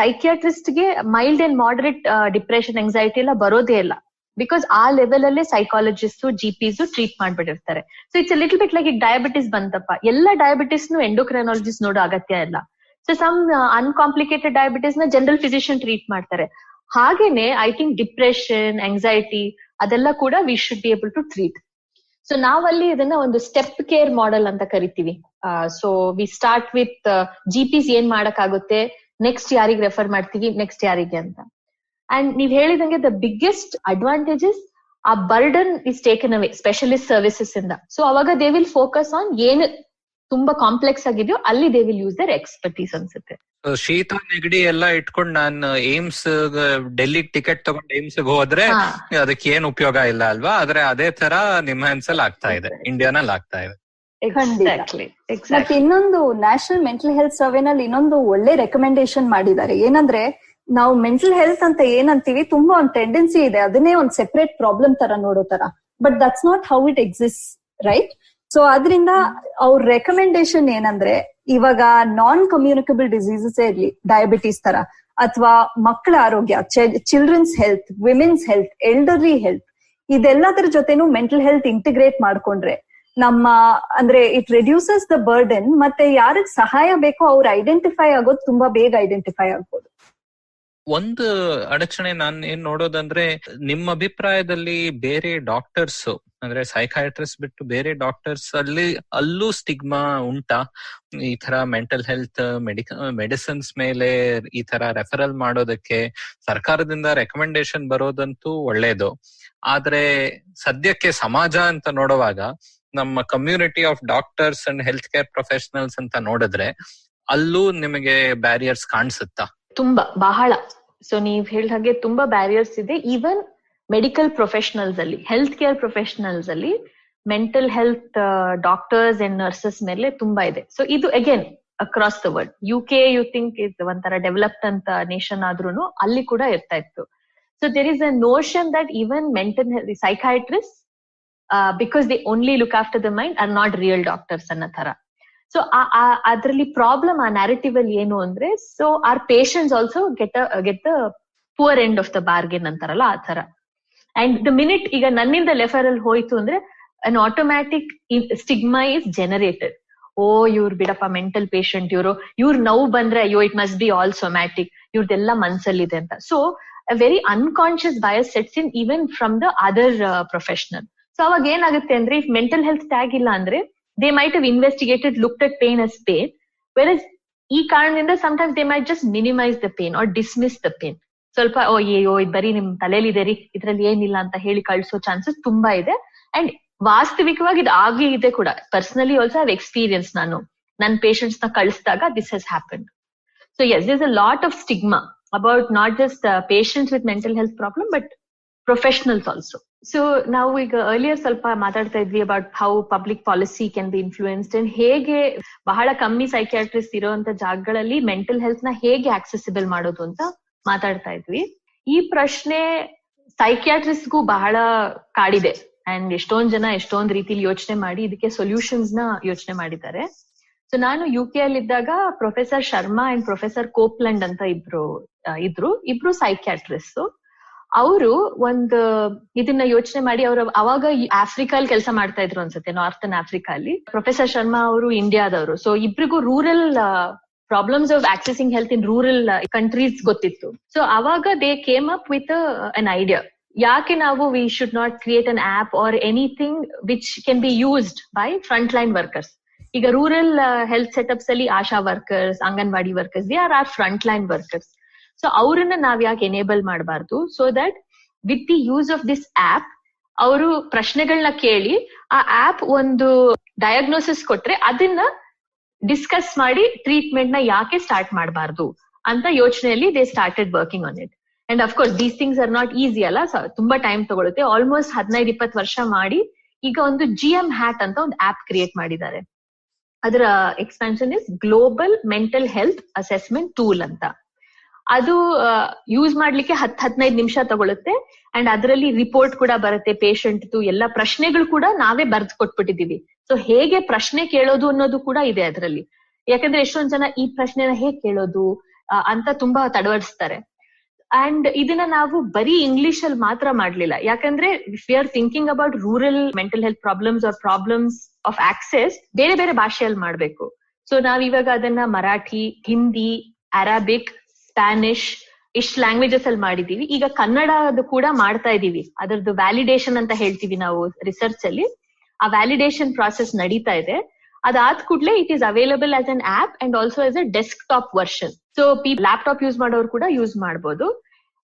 psychiatrist ಗೆ mild and moderate depression, anxiety ಎಲ್ಲ ಬರೋದೇ ಇಲ್ಲ. ಬಿಕಾಸ್ ಆ ಲೆವೆಲ್ ಅಲ್ಲೇ ಸೈಕಾಲಜಿಸ್ಟ್, ಜಿಪಿಸ್ ಟ್ರೀಟ್ ಮಾಡ್ಬಿಟ್ಟಿರ್ತಾರೆ. So it's little bit like ಈಗ ಡಯಾಬಿಟಿಸ್ ಬಂತಪ್ಪ, ಎಲ್ಲ ಡಯಾಬಿಟಿಸ್ನು ಎಂಡೋಕ್ರೈನಾಲಜಿಸ್ಟ್ ನೋಡೋ ಅಗತ್ಯ ಇಲ್ಲ. ಸೊ ಸಮ್ ಅನ್ಕಾಂಪ್ಲಿಕೇಟೆಡ್ ಡಯಾಬಿಟಿಸ್ ನ ಜನರಲ್ ಫಿಸಿಷಿಯನ್ ಟ್ರೀಟ್ ಮಾಡ್ತಾರೆ. ಹಾಗೇನೆ ಐ ಥಿಂಕ್ ಡಿಪ್ರೆಷನ್, ಎಂಗ್ಸೈಟಿ ಅದೆಲ್ಲ ಕೂಡ we should be able to treat. So ನಾವಲ್ಲಿ ಇದನ್ನ ಒಂದು ಸ್ಟೆಪ್ ಕೇರ್ ಮಾಡೆಲ್ ಅಂತ ಕರಿತೀವಿ. So we start with GPs ಏನ್ ಮಾಡಕ್ಕಾಗುತ್ತೆ, ನೆಕ್ಸ್ಟ್ ಯಾರಿಗೆ ರೆಫರ್ ಮಾಡ್ತೀವಿ, ನೆಕ್ಸ್ಟ್ ಯಾರಿಗೆ ಅಂತ. ಅಂಡ್ ನೀವ್ ಹೇಳಿದಂಗೆ ದ ಬಿಗ್ಗೆಸ್ಟ್ ಅಡ್ವಾಂಟೇಜಸ್, ಆ burden is taken away specialist services ಇಂದ. ಸೊ ಅವಾಗ ದೇ ವಿಲ್ ಫೋಕಸ್ ಆನ್ ಏನು ತುಂಬಾ ಕಾಂಪ್ಲೆಕ್ಸ್ ಆಗಿದೆಯೋ ಅಲ್ಲಿ they will use their expertise ಅನ್ಸುತ್ತೆ. ಶೀತ ನೆಗಡಿ ಎಲ್ಲ ಇಟ್ಕೊಂಡು ನಾನು ಏಮ್ಸ್ ಡೆಲ್ಲಿ ಟಿಕೆಟ್ ತಗೊಂಡು ಏಮ್ಸ್ ಹೋದ್ರೆ ಅದಕ್ಕೆ ಏನ್ ಉಪಯೋಗ ಇಲ್ಲ ಅಲ್ವಾ? ಆದ್ರೆ ಅದೇ ತರ ನಿಮ್ಹಾನ್ಸಲ್ಲಿ ಆಗ್ತಾ ಇದೆ, ಇಂಡಿಯಾನಲ್ಲಿ ಆಗ್ತಾ ಇದೆ. ಮತ್ತೆ ಇನ್ನೊಂದು ನ್ಯಾಷನಲ್ ಮೆಂಟಲ್ ಹೆಲ್ತ್ ಸರ್ವೆನಲ್ಲಿ ಇನ್ನೊಂದು ಒಳ್ಳೆ ರೆಕಮೆಂಡೇಶನ್ ಮಾಡಿದ್ದಾರೆ. ಏನಂದ್ರೆ, ನಾವು ಮೆಂಟಲ್ ಹೆಲ್ತ್ ಅಂತ ಏನಂತೀವಿ, ತುಂಬಾ ಒಂದು ಟೆಂಡೆನ್ಸಿ ಇದೆ ಅದನ್ನೇ ಒಂದು ಸೆಪರೇಟ್ ಪ್ರಾಬ್ಲಮ್ ತರ ನೋಡೋ ತರ. But that's not how it exist, right? So ಅದರಿಂದ ಅವ್ರ ರೆಕಮೆಂಡೇಶನ್ ಏನಂದ್ರೆ, ಇವಾಗ ನಾನ್ ಕಮ್ಯುನಿಕಬಲ್ ಡಿಸೀಸಸ್ ಇರ್ಲಿ, ಡಯಾಬಿಟೀಸ್ ತರ, ಅಥವಾ ಮಕ್ಕಳ ಆರೋಗ್ಯ, children's health, women's health, elderly health, ಇದೆಲ್ಲದರ ಜೊತೆನೂ ಮೆಂಟಲ್ ಹೆಲ್ತ್ ಇಂಟಿಗ್ರೇಟ್ ಮಾಡ್ಕೊಂಡ್ರೆ ನಮ್ಮ ಅಂದ್ರೆ ಇಟ್ ರೆಡ್ಯೂಸಸ್ ದ ಬರ್ಡನ್. ಮತ್ತೆ ಯಾರಿಗ್ ಸಹಾಯ ಬೇಕೋ ಅವ್ರು ಐಡೆಂಟಿಫೈ ಆಗೋದು ತುಂಬಾ ಬೇಗ ಐಡೆಂಟಿಫೈ ಆಗ್ಬೋದು. ಒಂದು ಅಡಚಣೆ ನಾನ್ ಏನ್ ನೋಡೋದಂದ್ರೆ, ನಿಮ್ಮ ಅಭಿಪ್ರಾಯದಲ್ಲಿ ಬೇರೆ ಡಾಕ್ಟರ್ಸ್ ಅಂದ್ರೆ ಸೈಕಾಟ್ರಿಸ್ಟ್ ಬಿಟ್ಟು ಬೇರೆ ಡಾಕ್ಟರ್ಸ್ ಅಲ್ಲೂ ಸ್ಟಿಗ್ಮಾ ಉಂಟಾ? ಈ ತರ ಮೆಂಟಲ್ ಹೆಲ್ತ್ ಮೆಡಿಸಿನ್ಸ್ ಮೇಲೆ ಈ ತರ ರೆಫರಲ್ ಮಾಡೋದಕ್ಕೆ ಸರ್ಕಾರದಿಂದ ರೆಕಮೆಂಡೇಶನ್ ಬರೋದಂತೂ ಒಳ್ಳೇದು. ಆದ್ರೆ ಸದ್ಯಕ್ಕೆ ಸಮಾಜ ಅಂತ ನೋಡುವಾಗ ನಮ್ಮ community of doctors and health care professionals ಅಂತ ನೋಡಿದ್ರೆ ಅಲ್ಲೂ ನಿಮಗೆ ಬ್ಯಾರಿಯರ್ಸ್ ಕಾಣಿಸುತ್ತಾ? ತುಂಬಾ, ಬಹಳ. ಸೊ ನೀವ್ ಹೇಳಿದ ಹಾಗೆ ತುಂಬಾ ಬ್ಯಾರಿಯರ್ಸ್ ಇದೆ. ಈವನ್ ಮೆಡಿಕಲ್ ಪ್ರೊಫೆಷನಲ್ಸ್ ಅಲ್ಲಿ, ಹೆಲ್ತ್ ಕೇರ್ ಪ್ರೊಫೆಷನಲ್ಸ್ ಅಲ್ಲಿ mental health doctors and nurses ಮೇಲೆ ತುಂಬಾ ಇದೆ. ಸೊ ಇದು again across the world. UK you think is ಒಂಥರ ಡೆವಲಪ್ಡ್ ಅಂತ ನೇಷನ್ ಆದ್ರೂ ಅಲ್ಲಿ ಕೂಡ ಇರ್ತಾ ಇತ್ತು. So there is a notion that even mental health psychiatrist because they only look after the mind are not real doctors ಅನ್ನೋ ತರ. So ಅದ್ರಲ್ಲಿ ಪ್ರಾಬ್ಲಮ್ ಆ ನ್ಯಾರೇಟಿವ್ ಅಲ್ಲಿ ಏನು ಅಂದ್ರೆ, so our patients also get the poorer end of the bargain ಅಂತಾರಲ್ಲ ಆ ತರ. ಅಂಡ್ ದ ಮಿನಿಟ್ ಈಗ ನನ್ನಿಂದ ಲೆಫರಲ್ ಹೋಯ್ತು ಅಂದ್ರೆ an automatic stigma is generated. ಓ ಇವ್ರು ಬಿಡಪ್ಪ ಮೆಂಟಲ್ ಪೇಷಂಟ್, ಇವ್ರು ನೋವು ಬಂದ್ರೆ ಅಯ್ಯೋ it must be all somatic, ಇವ್ರದೆಲ್ಲ ಮನ್ಸಲ್ಲಿದೆ ಅಂತ. So a very unconscious bias sets in even from the other professional. So ಅವಾಗ ಏನಾಗುತ್ತೆ ಅಂದ್ರೆ, ಇಫ್ ಮೆಂಟಲ್ ಹೆಲ್ತ್ ಟ್ಯಾಗ್ ಇಲ್ಲ ಅಂದ್ರೆ they might have investigated, looked at pain as pain, whereas ಈ ಕಾರಣದಿಂದ sometimes they might just minimize the pain or dismiss the pain. ಸ್ವಲ್ಪ ಅಯ್ಯೋ ಇದು ಬರೀ ನಿಮ್ ತಲೆಯಲ್ಲಿದೆ ರೀ, ಇದ್ರಲ್ಲಿ ಏನಿಲ್ಲ ಅಂತ ಹೇಳಿ ಕಳ್ಸೋ ಚಾನ್ಸಸ್ ತುಂಬಾ ಇದೆ. ಅಂಡ್ ವಾಸ್ತವಿಕವಾಗಿ ಇದು ಆಗಿ ಇದೆ ಕೂಡ. Personally also have experience. ನಾನು ನನ್ನ ಪೇಷಂಟ್ಸ್ ನ ಕಳಿಸಿದಾಗ this has happened. So yes, there is a lot of stigma about not just patients with mental health problem but professionals also. So ನಾವು ಈಗ ಅರ್ಲಿಯರ್ ಸ್ವಲ್ಪ ಮಾತಾಡ್ತಾ ಇದ್ವಿ about how public policy can be influenced and ಹೇಗೆ ಬಹಳ ಕಮ್ಮಿ psychiatrist ಇರುವಂತ ಜಾಗಗಳಲ್ಲಿ ಮೆಂಟಲ್ ಹೆಲ್ತ್ ನ ಹೇಗೆ ಆಕ್ಸೆಸಿಬಲ್ ಮಾಡೋದು ಅಂತ ಮಾತಾಡ್ತಾ ಇದ್ವಿ. ಈ ಪ್ರಶ್ನೆ ಸೈಕ್ಯಾಟ್ರಿಸ್ಟ್ಗೂ ಬಹಳ ಕಾಡಿದೆ ಅಂಡ್ ಎಷ್ಟೊಂದ್ ಜನ ಎಷ್ಟೊಂದ್ ರೀತಿಲಿ ಯೋಚನೆ ಮಾಡಿ ಇದಕ್ಕೆ ಸೊಲ್ಯೂಷನ್ಸ್ ನ ಯೋಚನೆ ಮಾಡಿದ್ದಾರೆ. ಸೊ ನಾನು UK ಅಲ್ಲಿ ಇದ್ದಾಗ ಪ್ರೊಫೆಸರ್ ಶರ್ಮಾ ಅಂಡ್ ಪ್ರೊಫೆಸರ್ ಕೋಪ್ಲೆಂಡ್ ಅಂತ ಇಬ್ರು ಸೈಕ್ಯಾಟ್ರಿಸ್ಟ್. ಅವರು ಒಂದು ಇದನ್ನ ಯೋಚನೆ ಮಾಡಿ, ಅವರು ಅವಾಗ ಆಫ್ರಿಕಾ ಕೆಲಸ ಮಾಡ್ತಾ ಇದ್ರು ಅನ್ಸುತ್ತೆ, ನಾರ್ಥನ್ ಆಫ್ರಿಕಾ ಅಲ್ಲಿ. ಪ್ರೊಫೆಸರ್ ಶರ್ಮಾ ಅವರು ಇಂಡಿಯಾದವರು. ಸೊ ಇಬ್ರಿಗೂ rural problems of accessing health in rural countries ಗೊತ್ತಿತ್ತು. ಸೊ ಅವಾಗ they came up with an idea, ಯಾಕೆ ನಾವು we should not create an app or anything which can be used by front line workers. ಈಗ rural health setups ಅಲ್ಲಿ Asha workers, anganwadi workers, they are front line workers. So ಅವ್ರನ್ನ ನಾವ್ ಯಾಕೆ enable ಮಾಡಬಾರ್ದು, so that with the use of this app ಅವರು ಪ್ರಶ್ನೆಗಳನ್ನ ಕೇಳಿ ಆ ಆಪ್ ಒಂದು ಡಯಾಗ್ನೋಸಿಸ್ ಕೊಟ್ರೆ ಅದನ್ನ ಡಿಸ್ಕಸ್ ಮಾಡಿ ಟ್ರೀಟ್ಮೆಂಟ್ ನ ಯಾಕೆ ಸ್ಟಾರ್ಟ್ ಮಾಡಬಾರ್ದು ಅಂತ ಯೋಚನೆಯಲ್ಲಿ they started working on it. And of course these things are not easy ಅಲ್ಲ, ತುಂಬಾ ಟೈಮ್ ತಗೊಳುತ್ತೆ. ಆಲ್ಮೋಸ್ಟ್ 15-20 ವರ್ಷ ಮಾಡಿ ಈಗ ಒಂದು GM ಹ್ಯಾಟ್ ಅಂತ ಒಂದು ಆಪ್ ಕ್ರಿಯೇಟ್ ಮಾಡಿದ್ದಾರೆ. ಅದರ expansion is global mental health assessment tool ಅಂತ. ಅದು ಯೂಸ್ ಮಾಡ್ಲಿಕ್ಕೆ 10-15 ನಿಮಿಷ ತಗೊಳುತ್ತೆ. ಅಂಡ್ ಅದರಲ್ಲಿ ರಿಪೋರ್ಟ್ ಕೂಡ ಬರುತ್ತೆ ಪೇಷಂಟ್ ಎಲ್ಲ ಪ್ರಶ್ನೆಗಳು ಕೂಡ ನಾವೇ ಬರ್ದು ಕೊಟ್ಬಿಟ್ಟಿದೀವಿ. ಸೊ ಹೇಗೆ ಪ್ರಶ್ನೆ ಕೇಳೋದು ಅನ್ನೋದು ಕೂಡ ಇದೆ ಅದರಲ್ಲಿ. ಯಾಕಂದ್ರೆ ಎಷ್ಟೊಂದ್ ಜನ ಈ ಪ್ರಶ್ನೆನ ಹೇಗ್ ಕೇಳೋದು ಅಂತ ತುಂಬಾ ತಡವಡಿಸ್ತಾರೆ. ಅಂಡ್ ಇದನ್ನ ನಾವು ಬರೀ ಇಂಗ್ಲಿಷ್ ಅಲ್ಲಿ ಮಾತ್ರ ಮಾಡ್ಲಿಲ್ಲ, ಯಾಕಂದ್ರೆ if we are thinking about rural mental health problems are problems of access ಬೇರೆ ಬೇರೆ ಭಾಷೆಯಲ್ಲಿ ಮಾಡ್ಬೇಕು. ಸೊ ನಾವ್ ಇವಾಗ ಅದನ್ನ ಮರಾಠಿ, ಹಿಂದಿ, ಅರಾಬಿಕ್, ಸ್ಪ್ಯಾನಿಷ್ ಇಷ್ಟು ಲ್ಯಾಂಗ್ವೇಜಸ್ ಅಲ್ಲಿ ಮಾಡಿದೀವಿ. ಈಗ ಕನ್ನಡದು ಕೂಡ ಮಾಡ್ತಾ ಇದೀವಿ. ಅದರದ್ದು ವ್ಯಾಲಿಡೇಷನ್ ಅಂತ ಹೇಳ್ತೀವಿ ನಾವು ರಿಸರ್ಚ್ ಅಲ್ಲಿ. ಆ ವ್ಯಾಲಿಡೇಷನ್ ಪ್ರಾಸೆಸ್ ನಡೀತಾ ಇದೆ. ಅದಾದ ಕೂಡಲೇ it is available as an app and also as a desktop version. So laptop use ಮಾಡೋರು ಕೂಡ ಯೂಸ್ ಮಾಡಬಹುದು.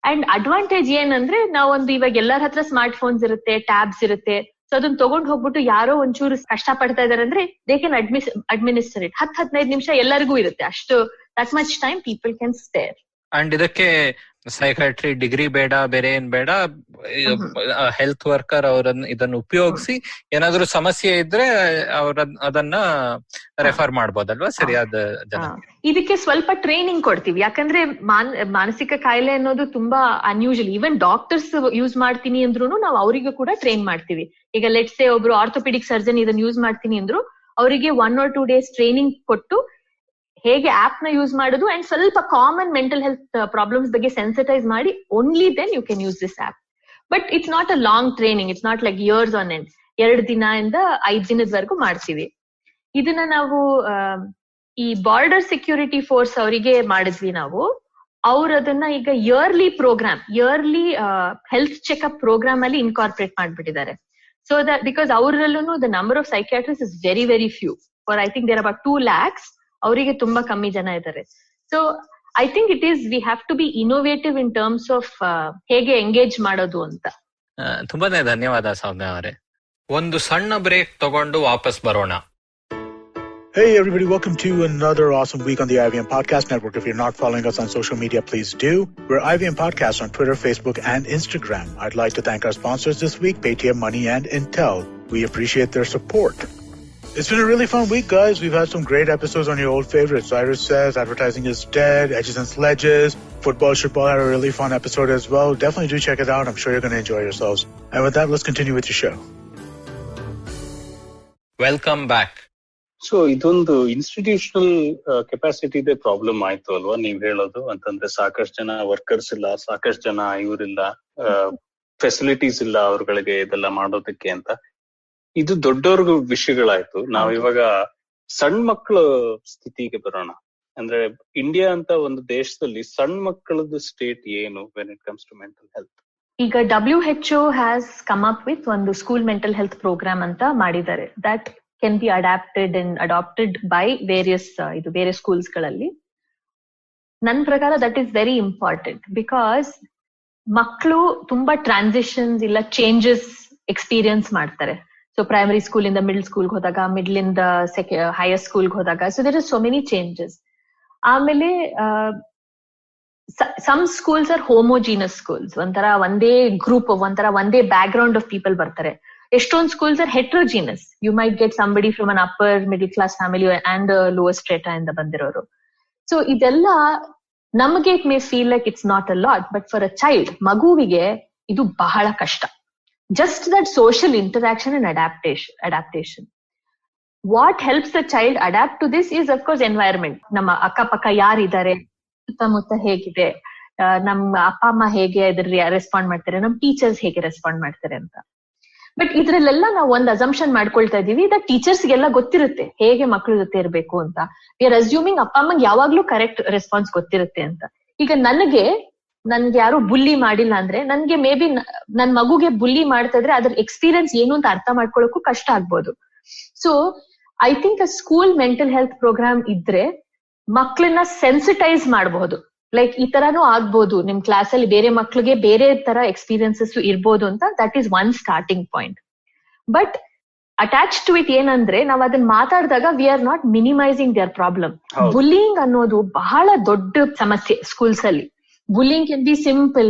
ಅಂಡ್ ಅಡ್ವಾಂಟೇಜ್ ಏನಂದ್ರೆ ನಾವೊಂದು ಇವಾಗ ಎಲ್ಲರ ಹತ್ರ ಸ್ಮಾರ್ಟ್ ಫೋನ್ಸ್ ಇರುತ್ತೆ, ಟ್ಯಾಬ್ಸ್ ಇರುತ್ತೆ. ಸೊ ಅದನ್ನ ತಗೊಂಡ್ ಹೋಗ್ಬಿಟ್ಟು ಯಾರೋ ಒಂಚೂರು ಕಷ್ಟ ಪಡ್ತಾ ಇದಾರೆ ಅಂದ್ರೆ ದೇ ಕ್ಯಾನ್ ಅಡ್ಮಿನಿಸ್ಟರ್ ಇಟ್. 10-15 ನಿಮಿಷ ಎಲ್ಲರಿಗೂ ಇರುತ್ತೆ. ಅಷ್ಟು that much time people can spare. And ಇದಕ್ಕೆ ಸೈಕಾಟ್ರಿ ಡಿಗ್ರಿ ಬೇಡ, ಬೇರೆ ಏನ್ ಬೇಡ. ಹೆಲ್ತ್ ವರ್ಕರ್ ಅವರನ್ನ ಇದನ್ನು ಉಪಯೋಗಿಸಿ ಏನಾದ್ರೂ ಸಮಸ್ಯೆ ಇದ್ರೆ ಅದನ್ನ ರೆಫರ್ ಮಾಡ್ಬೋದಲ್ವಾ ಸರಿಯಾದ ಜನ. ಇದಕ್ಕೆ ಸ್ವಲ್ಪ ಟ್ರೈನಿಂಗ್ ಕೊಡ್ತೀವಿ, ಯಾಕಂದ್ರೆ ಮಾನಸಿಕ ಕಾಯಿಲೆ ಅನ್ನೋದು ತುಂಬಾ ಅನ್ಯೂಶುವಲ್. ಈವನ್ ಡಾಕ್ಟರ್ಸ್ ಯೂಸ್ ಮಾಡ್ತೀನಿ ಅಂದ್ರೂ ನಾವು ಅವರಿಗೂ ಕೂಡ ಟ್ರೈನ್ ಮಾಡ್ತೀವಿ. ಈಗ ಲೆಟ್ಸ್ ಸೇ ಒಬ್ರು ಆರ್ಥೋಪೆಡಿಕ್ ಸರ್ಜನ್ ಇದನ್ನ ಯೂಸ್ ಮಾಡ್ತೀನಿ ಅಂದ್ರು ಅವರಿಗೆ 1 or 2 days ಟ್ರೈನಿಂಗ್ ಕೊಟ್ಟು ಹೇಗೆ ಆಪ್ ನ ಯೂಸ್ ಮಾಡೋದು ಅಂಡ್ ಸ್ವಲ್ಪ ಕಾಮನ್ ಮೆಂಟಲ್ ಹೆಲ್ತ್ ಪ್ರಾಬ್ಲಮ್ಸ್ ಬಗ್ಗೆ ಸೆನ್ಸಿಟೈಸ್ ಮಾಡಿ only then you can use this app. But it's not a long training, it's not like years on end. 2 ದಿನದಿಂದ 5 ದಿನದವರೆಗೂ ಮಾಡ್ತೀವಿ. ಇದನ್ನ ನಾವು ಈ ಬಾರ್ಡರ್ ಸೆಕ್ಯೂರಿಟಿ ಫೋರ್ಸ್ ಅವರಿಗೆ ಮಾಡಿದ್ವಿ ನಾವು. ಅವ್ರು ಅದನ್ನ ಈಗ ಇಯರ್ಲಿ ಹೆಲ್ತ್ ಚೆಕ್ಅಪ್ ಪ್ರೋಗ್ರಾಮ್ ಅಲ್ಲಿ ಇನ್ಕಾರ್ಪೊರೇಟ್ ಮಾಡ್ಬಿಟ್ಟಿದ್ದಾರೆ. ಸೊ ದಟ್ ಬಿಕಾಸ್ ಅವರಲ್ಲೂ the number of psychiatrist is very very few. For I think there about 2 lakhs. ಅವರಿಗೆ ತುಂಬಾ ಕಮ್ಮಿ ಜನ ಇದ್ದಾರೆ. So I think it is we have to be innovative in terms of ಹೇಗೆ engage ಮಾಡೋದು ಅಂತ. ತುಂಬಾನೇ ಧನ್ಯವಾದ ಸೌಮ್ಯ ಅವರೇ. ಒಂದು ಸಣ್ಣ ಬ್ರೇಕ್ ತಗೊಂಡು ವಾಪಸ್ ಬರೋಣ. Hey everybody, welcome to another awesome week on the IVM Podcast Network. If you're not following us on social media, please do. We're IVM Podcast on Twitter, Facebook, and Instagram. I'd like to thank our sponsors this week, Paytm Money and Intel. We appreciate their support. It's been a really fun week, guys. We've had some great episodes on your old favorites. Cyrus Says, Advertising is Dead, Edges and Sledges, Football Shitball had a really fun episode as well. Definitely do check it out. I'm sure you're going to enjoy yourselves. And with that, let's continue with your show. Welcome back. So ಇದೊಂದು institutional ಕೆಪಾಸಿಟಿದೆ problem ಆಯ್ತು ಅಲ್ವಾ ನೀವ್ ಹೇಳೋದು ಅಂತಂದ್ರೆ? ಸಾಕಷ್ಟು ಜನ workers ಇಲ್ಲ, ಸಾಕಷ್ಟು ಜನ ಇವರಿಲ್ಲ, ಫೆಸಿಲಿಟೀಸ್ ಇಲ್ಲ ಅವ್ರಗಳಿಗೆ ಇದೆಲ್ಲ ಮಾಡೋದಕ್ಕೆ ಅಂತ. ಇದು ದೊಡ್ಡವ್ರಿಗೂ ವಿಷಯಗಳಾಯ್ತು. ನಾವ್ ಇವಾಗ ಸಣ್ಣ ಮಕ್ಕಳ ಸ್ಥಿತಿಗೆ ಬರೋಣ. ಅಂದ್ರೆ ಇಂಡಿಯಾ ಅಂತ ಒಂದು ದೇಶದಲ್ಲಿ ಸಣ್ಣ ಮಕ್ಕಳದ್ದು ಸ್ಟೇಟ್ ಏನು when it comes to mental health? ಈಗ WHO has come up with ಒಂದು ಸ್ಕೂಲ್ ಮೆಂಟಲ್ ಹೆಲ್ತ್ ಪ್ರೋಗ್ರಾಮ್ ಅಂತ ಮಾಡಿದ್ದಾರೆ. That can be adapted by various ಬೇರೆ ಸ್ಕೂಲ್ಸ್ ಗಳಲ್ಲಿ. ನನ್ನ ಪ್ರಕಾರ that is very important because ಮಕ್ಕಳು ತುಂಬಾ ಟ್ರಾನ್ಸಿಷನ್ಸ್ ಇಲ್ಲ ಚೇಂಜಸ್ ಎಕ್ಸ್ಪೀರಿಯನ್ಸ್ ಮಾಡ್ತಾರೆ. ಸೊ ಪ್ರೈಮರಿ ಸ್ಕೂಲ್ ಇಂದ ಮಿಡಲ್ ಸ್ಕೂಲ್ಗೆ ಹೋದಾಗ, ಮಿಡ್ಲ್ ಇಂದ ಹೈಯರ್ ಸ್ಕೂಲ್ಗೆ ಹೋದಾಗ, so there are so many changes. ಆಮೇಲೆ some schools are homogeneous schools, ಒಂಥರ ಒಂದೇ ಗ್ರೂಪ್, ಒಂಥರ ಒಂದೇ ಬ್ಯಾಕ್ ಗ್ರೌಂಡ್ ಆಫ್ ಪೀಪಲ್ ಬರ್ತಾರೆ. ಎಷ್ಟೊಂದು schools are heterogeneous. You might get somebody from an upper middle class family and lower strata ಇಂದ ಬಂದಿರೋರು. So ಇದೆಲ್ಲ ನಮಗೆ it may feel like it's not a lot, but for a child, ಮಗುವಿಗೆ ಇದು ಬಹಳ ಕಷ್ಟ. Just that social interaction and adaptation. What helps the child adapt to this is of course environment. ನಮ್ಮ ಅಕ್ಕಪಕ್ಕ ಯಾರಿದ್ದಾರೆ, ಸುತ್ತಮುತ್ತ ಹೇಗಿದೆ, ನಮ್ಮ ಅಪ್ಪ ಅಮ್ಮ ಹೇಗೆ ಇದ್ರ ರೆಸ್ಪಾಂಡ್ ಮಾಡ್ತಾರೆ, ನಮ್ಮ ಟೀಚರ್ಸ್ ಹೇಗೆ ರೆಸ್ಪಾಂಡ್ ಮಾಡ್ತಾರೆ ಅಂತ. ಬಟ್ ಇದ್ರಲ್ಲೆಲ್ಲ ನಾವು ಒಂದು ಅಸಂಪ್ಷನ್ ಮಾಡ್ಕೊಳ್ತಾ ಇದೀವಿ ದಟ್ ಟೀಚರ್ಸ್ಗೆಲ್ಲ ಗೊತ್ತಿರುತ್ತೆ ಹೇಗೆ ಮಕ್ಳ ಜೊತೆ ಇರ್ಬೇಕು ಅಂತ. ವಿ ಆರ್ ಅಸ್ಯೂಮಿಂಗ್ ಅಪ್ಪ ಅಮ್ಮಂಗೆ ಯಾವಾಗ್ಲೂ ಕರೆಕ್ಟ್ ರೆಸ್ಪಾನ್ಸ್ ಗೊತ್ತಿರುತ್ತೆ ಅಂತ. ಈಗ ನನ್ಗೆ ಯಾರು ಬುಲ್ಲಿ ಮಾಡಿಲ್ಲ ಅಂದ್ರೆ ನನ್ಗೆ ಮೇ ಬಿ ನನ್ ಮಗುಗೆ ಬುಲ್ಲಿ ಮಾಡ್ತಾ ಇದ್ರೆ ಅದ್ರ ಎಕ್ಸ್ಪೀರಿಯನ್ಸ್ ಏನು ಅಂತ ಅರ್ಥ ಮಾಡ್ಕೊಳ್ಳೋಕು ಕಷ್ಟ ಆಗ್ಬೋದು. So I think a school mental health programme ಇದ್ರೆ ಮಕ್ಳನ್ನ ಸೆನ್ಸಿಟೈಸ್ ಮಾಡಬಹುದು. ಲೈಕ್ ಈ ತರಾನು ಆಗ್ಬೋದು, ನಿಮ್ ಕ್ಲಾಸ್ ಅಲ್ಲಿ ಬೇರೆ ಮಕ್ಳಿಗೆ ಬೇರೆ ತರ ಎಕ್ಸ್ಪೀರಿಯನ್ಸಸ್ ಇರ್ಬೋದು ಅಂತ. That is one starting point. But attach to it ಏನಂದ್ರೆ ನಾವ್ ಅದನ್ನ ಮಾತಾಡಿದಾಗ we are not minimising their problem. Bullying ಅನ್ನೋದು ಬಹಳ ದೊಡ್ಡ ಸಮಸ್ಯೆ ಸ್ಕೂಲ್ಸ್ ಅಲ್ಲಿ. Bullying can be simple,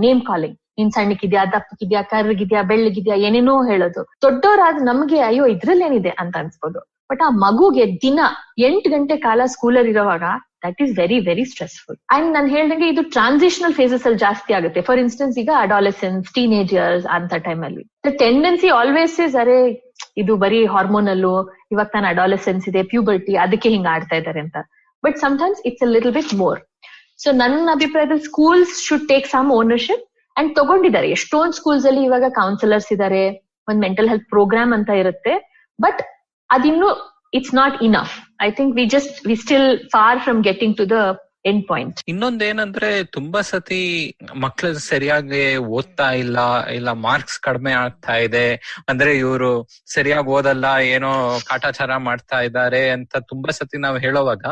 name calling, ನೀನ್ ಸಣ್ಣಕ್ಕಿದ್ಯಾ, ದಪ್ಪಕ್ಕಿದ್ಯಾ, ಕರ್ಗಿದ್ಯಾ, ಬೆಳ್ಳಗಿದ್ಯಾ, ಏನೇನೋ ಹೇಳೋದು. ದೊಡ್ಡವರಾದ ನಮ್ಗೆ ಅಯ್ಯೋ ಇದ್ರಲ್ಲೇನಿದೆ ಅಂತ ಅನ್ಸ್ಬೋದು. ಬಟ್ ಆ ಮಗುಗೆ ದಿನ 8 ಗಂಟೆ ಕಾಲ ಸ್ಕೂಲಲ್ಲಿ ಇರೋವಾಗ that is very very stressful. And ನಾನು ಹೇಳ್ದಂಗೆ ಇದು ಟ್ರಾನ್ಸಿಷನಲ್ ಫೇಸಸ್ ಅಲ್ಲಿ ಜಾಸ್ತಿ ಆಗುತ್ತೆ. ಫಾರ್ ಇನ್ಸ್ಟೆನ್ಸ್ ಈಗ ಅಡಾಲೆಸೆನ್ಸ್, ಟೀನೇಜರ್ಸ್ ಅಂತ ಟೈಮಲ್ಲಿ ದ ಟೆಂಡೆನ್ಸಿ ಆಲ್ವೇಸ್ ಇಸ್ ಅರೆ ಇದು ಬರೀ ಹಾರ್ಮೋನಲ್ಲು, ಇವಾಗ ನಾನು ಅಡಾಲೆಸೆನ್ಸ್ ಇದೆ, ಪ್ಯೂಬರ್ಟಿ, ಅದಕ್ಕೆ ಹಿಂಗ ಆಡ್ತಾ ಇದ್ದಾರೆ ಅಂತ. But sometimes it's a little bit more. So ನನ್ನ ಅಭಿಪ್ರಾಯದಲ್ಲಿ schools should take some ownership and ತಗೊಂಡಿದ್ದಾರೆ. ಎಷ್ಟೊಂದು ಸ್ಕೂಲ್ಸ್ ಅಲ್ಲಿ ಇವಾಗ ಕೌನ್ಸಿಲರ್ಸ್ ಇದ್ದಾರೆ, ಒಂದ್ ಮೆಂಟಲ್ ಹೆಲ್ತ್ ಪ್ರೋಗ್ರಾಮ್ ಅಂತ ಇರುತ್ತೆ. ಬಟ್ ಅದಿನ್ನು it's not enough. I think we still far from getting to the end point. ಇನ್ನೊಂದೇನಂದ್ರೆ ತುಂಬಾ ಸತಿ ಮಕ್ಳು ಸರಿಯಾಗಿ ಓದ್ತಾ ಇಲ್ಲ ಮಾರ್ಕ್ಸ್ ಕಡಿಮೆ ಆಗ್ತಾ ಇದೆ ಅಂದ್ರೆ ಇವರು ಸರಿಯಾಗಿ ಓದಲ್ಲ, ಏನೋ ಕಾಟಾಚಾರ ಮಾಡ್ತಾ ಇದ್ದಾರೆ ಅಂತ ತುಂಬಾ ಸತಿ ನಾವು ಹೇಳೋವಾಗ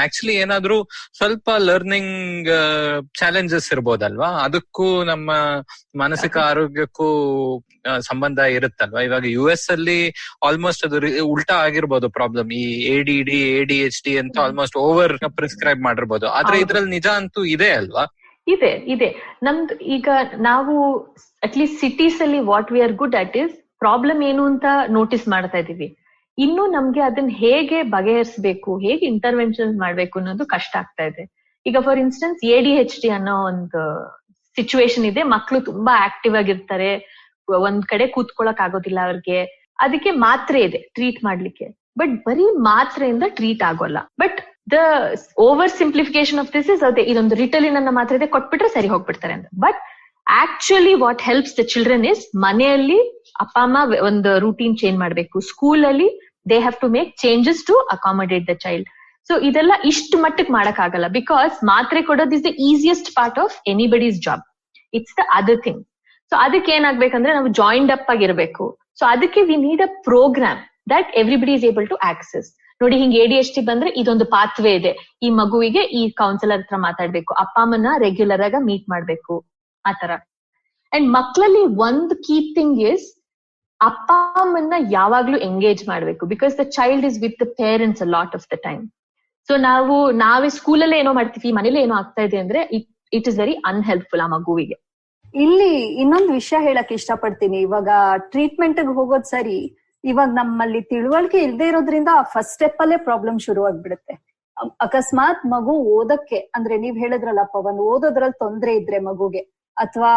ಆಕ್ಚುಲಿ ಏನಾದ್ರೂ ಸ್ವಲ್ಪ ಲರ್ನಿಂಗ್ ಚಾಲೆಂಜಸ್ ಇರ್ಬೋದಲ್ವಾ? ಅದಕ್ಕೂ ನಮ್ಮ ಮಾನಸಿಕ ಆರೋಗ್ಯಕ್ಕೂ ಸಂಬಂಧ ಇರುತ್ತಲ್ವಾ? ಇವಾಗ US ಅಲ್ಲಿ ಆಲ್ಮೋಸ್ಟ್ ಅದು ಉಲ್ಟಾ ಆಗಿರ್ಬೋದು ಪ್ರಾಬ್ಲಮ್. ಈ ADD, ADHD ಅಂತ ಆಲ್ಮೋಸ್ಟ್ ಓವರ್ ಪ್ರಿಸ್ಕ್ರೈಬ್ ಮಾಡಿರ್ಬೋದು. ಆದ್ರೆ ಇದ್ರಲ್ಲಿ ನಿಜ ಅಂತೂ ಇದೆ ಅಲ್ವಾ? ಇದೆ. ನಮ್ದು ಈಗ ನಾವು ಅಟ್ಲೀಸ್ಟ್ ಸಿಟೀಸ್ ಅಲ್ಲಿ what we are good at is problem ಏನು ಅಂತ ನೋಟಿಸ್ ಮಾಡ್ತಾ ಇದೀವಿ. ಇನ್ನು ನಮ್ಗೆ ಅದನ್ನ ಹೇಗೆ ಬಗೆಹರಿಸಬೇಕು, ಹೇಗೆ ಇಂಟರ್ವೆನ್ಷನ್ ಮಾಡ್ಬೇಕು ಅನ್ನೋದು ಕಷ್ಟ ಆಗ್ತಾ ಇದೆ. ಈಗ ಫಾರ್ ಇನ್ಸ್ಟೆನ್ಸ್ ADHD ಅನ್ನೋ ಒಂದು ಸಿಚುವೇಶನ್ ಇದೆ. ಮಕ್ಳು ತುಂಬಾ ಆಕ್ಟಿವ್ ಆಗಿರ್ತಾರೆ, ಒಂದ್ ಕಡೆ ಕೂತ್ಕೊಳಕ್ ಆಗೋದಿಲ್ಲ ಅವ್ರಿಗೆ. ಅದಕ್ಕೆ ಮಾತ್ರೆ ಇದೆ ಟ್ರೀಟ್ ಮಾಡ್ಲಿಕ್ಕೆ. ಬಟ್ ಬರೀ ಮಾತ್ರೆಯಿಂದ ಟ್ರೀಟ್ ಆಗೋಲ್ಲ. But the over simplification of this is ಅದೇ, ಇದೊಂದು ರಿಟಲಿನ್ ಅನ್ನ ಮಾತ್ರ ಇದೆ, ಕೊಟ್ಬಿಟ್ರೆ ಸರಿ ಹೋಗ್ಬಿಡ್ತಾರೆ ಅಂತ. But actually what helps the children is, ಮನೆಯಲ್ಲಿ ಅಪ್ಪ ಅಮ್ಮ ಒಂದು ರೂಟೀನ್ ಚೇಂಜ್ ಮಾಡ್ಬೇಕು, ಸ್ಕೂಲಲ್ಲಿ they have to make changes to accommodate the child. So ಇದೆಲ್ಲ ಇಷ್ಟು ಮಟ್ಟಕ್ಕೆ ಮಾಡಕ್ ಆಗಲ್ಲ, ಬಿಕಾಸ್ ಮಾತ್ರೆ ಕೊಡೋದು is the easiest part of anybody's job, it's the other thing. So ಅದಕ್ಕೆ ಏನಾಗ್ಬೇಕಂದ್ರೆ ನಾವು ಜಾಯಿಂಡ್ ಅಪ್ ಆಗಿರ್ಬೇಕು. ಸೊ ಅದಕ್ಕೆ we need a programme that everybody is able to access. ನೋಡಿ, ಹಿಂಗೆ ADHD ಬಂದ್ರೆ ಇದೊಂದು ಪಾತ್ವೇ ಇದೆ, ಈ ಮಗುವಿಗೆ ಈ ಕೌನ್ಸಿಲರ್ ಹತ್ರ ಮಾತಾಡ್ಬೇಕು, ಅಪ್ಪ ಅಮ್ಮನ ರೆಗ್ಯುಲರ್ ಆಗಿ ಮೀಟ್ ಮಾಡ್ಬೇಕು, ಆತರ. ಅಂಡ್ ಮಕ್ಕಳಲ್ಲಿ ಒಂದು ಕೀ ಥಿಂಗ್ ಇಸ್ ಅಪ್ಪ ಅಮ್ಮನ್ನ ಯಾವಾಗ್ಲೂ ಎಂಗೇಜ್ ಮಾಡ್ಬೇಕು, because the child is with the parents a lot of the time. So ನಾವೇ ಸ್ಕೂಲಲ್ಲೇ ಏನೋ ಮಾಡ್ತೀವಿ, ಮನೇಲಿ ಏನೋ ಆಗ್ತಾ ಇದೆ ಅಂದ್ರೆ ಇಟ್ ಇಸ್ ವೆರಿ ಅನ್ಹೆಲ್ಪ್ಫುಲ್ ಆ ಮಗುವಿಗೆ. ಇಲ್ಲಿ ಇನ್ನೊಂದು ವಿಷಯ ಹೇಳಕ್ ಇಷ್ಟಪಡ್ತೀನಿ. ಇವಾಗ ಟ್ರೀಟ್ಮೆಂಟ್ ಹೋಗೋದ್ ಸರಿ, ಇವಾಗ ನಮ್ಮಲ್ಲಿ ತಿಳುವಳಿಕೆ ಇಲ್ದೇ ಇರೋದ್ರಿಂದ ಫಸ್ಟ್ ಸ್ಟೆಪ್ ಅಲ್ಲೇ ಪ್ರಾಬ್ಲಮ್ ಶುರು ಆಗ್ಬಿಡುತ್ತೆ. ಅಕಸ್ಮಾತ್ ಮಗು ಓದಕ್ಕೆ, ಅಂದ್ರೆ ನೀವ್ ಹೇಳಿದ್ರಲ್ಲ ಪವನ್, ಓದೋದ್ರಲ್ಲಿ ತೊಂದ್ರೆ ಇದ್ರೆ ಮಗುಗೆ, ಅಥವಾ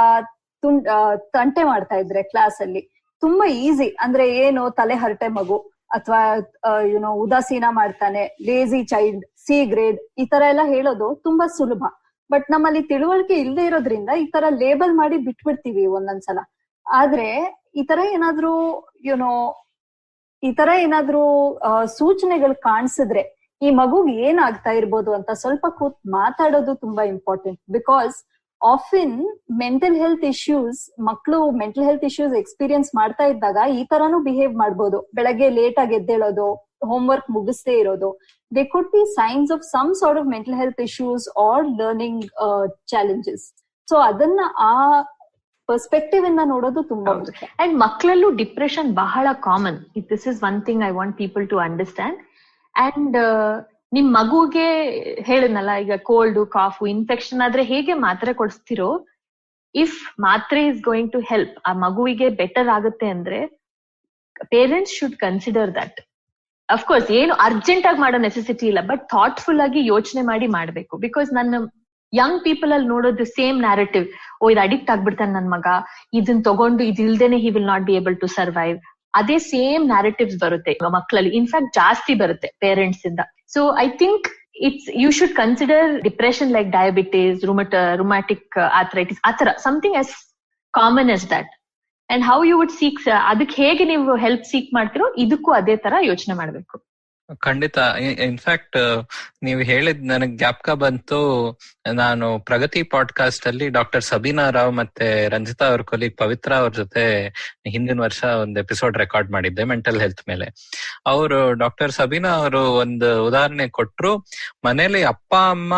ತಂಟೆ ಮಾಡ್ತಾ ಇದ್ರೆ ಕ್ಲಾಸ್ ಅಲ್ಲಿ, ತುಂಬಾ ಈಸಿ. ಅಂದ್ರೆ ಏನು, ತಲೆ ಹರಟೆ ಮಗು, ಅಥವಾ ಉದಾಸೀನ ಮಾಡ್ತಾನೆ, ಲೇಜಿ ಚೈಲ್ಡ್, ಸಿ ಗ್ರೇಡ್, ಈ ತರ ಎಲ್ಲ ಹೇಳೋದು ತುಂಬಾ ಸುಲಭ. ಬಟ್ ನಮ್ಮಲ್ಲಿ ತಿಳುವಳಿಕೆ ಇಲ್ಲದೆ ಇರೋದ್ರಿಂದ ಈ ತರ ಲೇಬಲ್ ಮಾಡಿ ಬಿಟ್ಬಿಡ್ತೀವಿ ಒಂದೊಂದ್ಸಲ. ಆದ್ರೆ ಈ ತರ ಏನಾದ್ರೂ ಸೂಚನೆಗಳು ಕಾಣಿಸಿದ್ರೆ ಈ ಮಗುಗ್ ಏನಾಗ್ತಾ ಇರ್ಬೋದು ಅಂತ ಸ್ವಲ್ಪ ಕೂತ್ ಮಾತಾಡೋದು ತುಂಬಾ important. Because often mental health issues, ಮಕ್ಕಳು ಮೆಂಟಲ್ ಹೆಲ್ತ್ ಇಶ್ಯೂಸ್ ಎಕ್ಸ್ಪೀರಿಯನ್ಸ್ ಮಾಡ್ತಾ ಇದ್ದಾಗ ಈ ತರಾನು ಬಿಹೇವ್ ಮಾಡ್ಬೋದು. ಬೆಳಗ್ಗೆ ಲೇಟ್ ಆಗಿ ಎದ್ದೇಳೋದು, ಹೋಮ್ವರ್ಕ್ ಮುಗಿಸ್ದೇ ಇರೋದು, they could be signs of some sort of mental health issues or learning challenges. So ಅದನ್ನ ಆ ಪರ್ಸ್ಪೆಕ್ಟಿವ್ ಇಂದ ನೋಡೋದು ತುಂಬಾ ಮುಖ್ಯ. ಅಂಡ್ ಮಕ್ಕಳಲ್ಲೂ ಡಿಪ್ರೆಷನ್ ಬಹಳ common. This is one thing I want people to understand. And ನಿಮ್ ಮಗುಗೆ ಹೇಳಿದ್ನಲ್ಲ, ಈಗ ಕೋಲ್ಡ್, ಕಾಫು, ಇನ್ಫೆಕ್ಷನ್ ಆದ್ರೆ ಹೇಗೆ ಮಾತ್ರೆ ಕೊಡಿಸ್ತಿರೋ, ಇಫ್ ಮಾತ್ರೆ ಇಸ್ ಗೋಯಿಂಗ್ ಟು ಹೆಲ್ಪ್, ಆ ಮಗುವಿಗೆ ಬೆಟರ್ ಆಗುತ್ತೆ ಅಂದ್ರೆ parents should consider that. Of course ಏನು ಅರ್ಜೆಂಟ್ ಆಗಿ ಮಾಡೋ ನೆಸೆಸಿಟಿ ಇಲ್ಲ, ಬಟ್ ಥಾಟ್ಫುಲ್ ಆಗಿ ಯೋಚನೆ ಮಾಡಿ ಮಾಡ್ಬೇಕು. ಬಿಕಾಸ್ ನನ್ನ ಯಂಗ್ ಪೀಪಲ್ ಅಲ್ಲಿ ನೋಡೋದು ಸೇಮ್ ನ್ಯಾರೇಟಿವ್, ಇದು ಅಡಿಕ್ಟ್ ಆಗ್ಬಿಡ್ತಾನೆ ನನ್ ಮಗ, ಇದನ್ ತಗೊಂಡು ಇದಿಲ್ದೇನೆ he will not be able to survive. ಅದೇ ಸೇಮ್ ನ್ಯಾರೇಟಿವ್ಸ್ ಬರುತ್ತೆ ಮಕ್ಕಳಲ್ಲಿ, ಇನ್ಫ್ಯಾಕ್ಟ್ ಜಾಸ್ತಿ ಬರುತ್ತೆ ಪೇರೆಂಟ್ಸ್ ಇಂದ. So I think you should consider depression like diabetes, rheumatic arthritis, ಆತರ something as common as that. And how you would seek, ಅದಕ್ಕೆ ಹೇಗೆ ನೀವು ಹೆಲ್ಪ್ ಸೀಕ್ ಮಾಡ್ತಿರೋ ಇದಕ್ಕೂ ಅದೇ ತರ ಯೋಚನೆ ಮಾಡ್ಬೇಕು. ಖಂಡಿತ. ಇನ್ಫ್ಯಾಕ್ಟ್ ನೀವು ಹೇಳಿದ್ ನನಗ್ ಜ್ಞಾಪಕ ಬಂತು. ನಾನು ಪ್ರಗತಿ ಪಾಡ್ಕಾಸ್ಟ್ ಅಲ್ಲಿ ಡಾಕ್ಟರ್ ಸಬೀನಾ ರಾವ್ ಮತ್ತೆ ರಂಜಿತಾ ಅವ್ರ ಕೊಲೀಗ್ ಪವಿತ್ರ ಅವ್ರ ಜೊತೆ ಹಿಂದಿನ ವರ್ಷ ಒಂದು ಎಪಿಸೋಡ್ ರೆಕಾರ್ಡ್ ಮಾಡಿದ್ದೆ ಮೆಂಟಲ್ ಹೆಲ್ತ್ ಮೇಲೆ. ಅವರು ಡಾಕ್ಟರ್ ಸಬೀನಾ ಅವರು ಒಂದು ಉದಾಹರಣೆ ಕೊಟ್ರು. ಮನೇಲಿ ಅಪ್ಪ ಅಮ್ಮ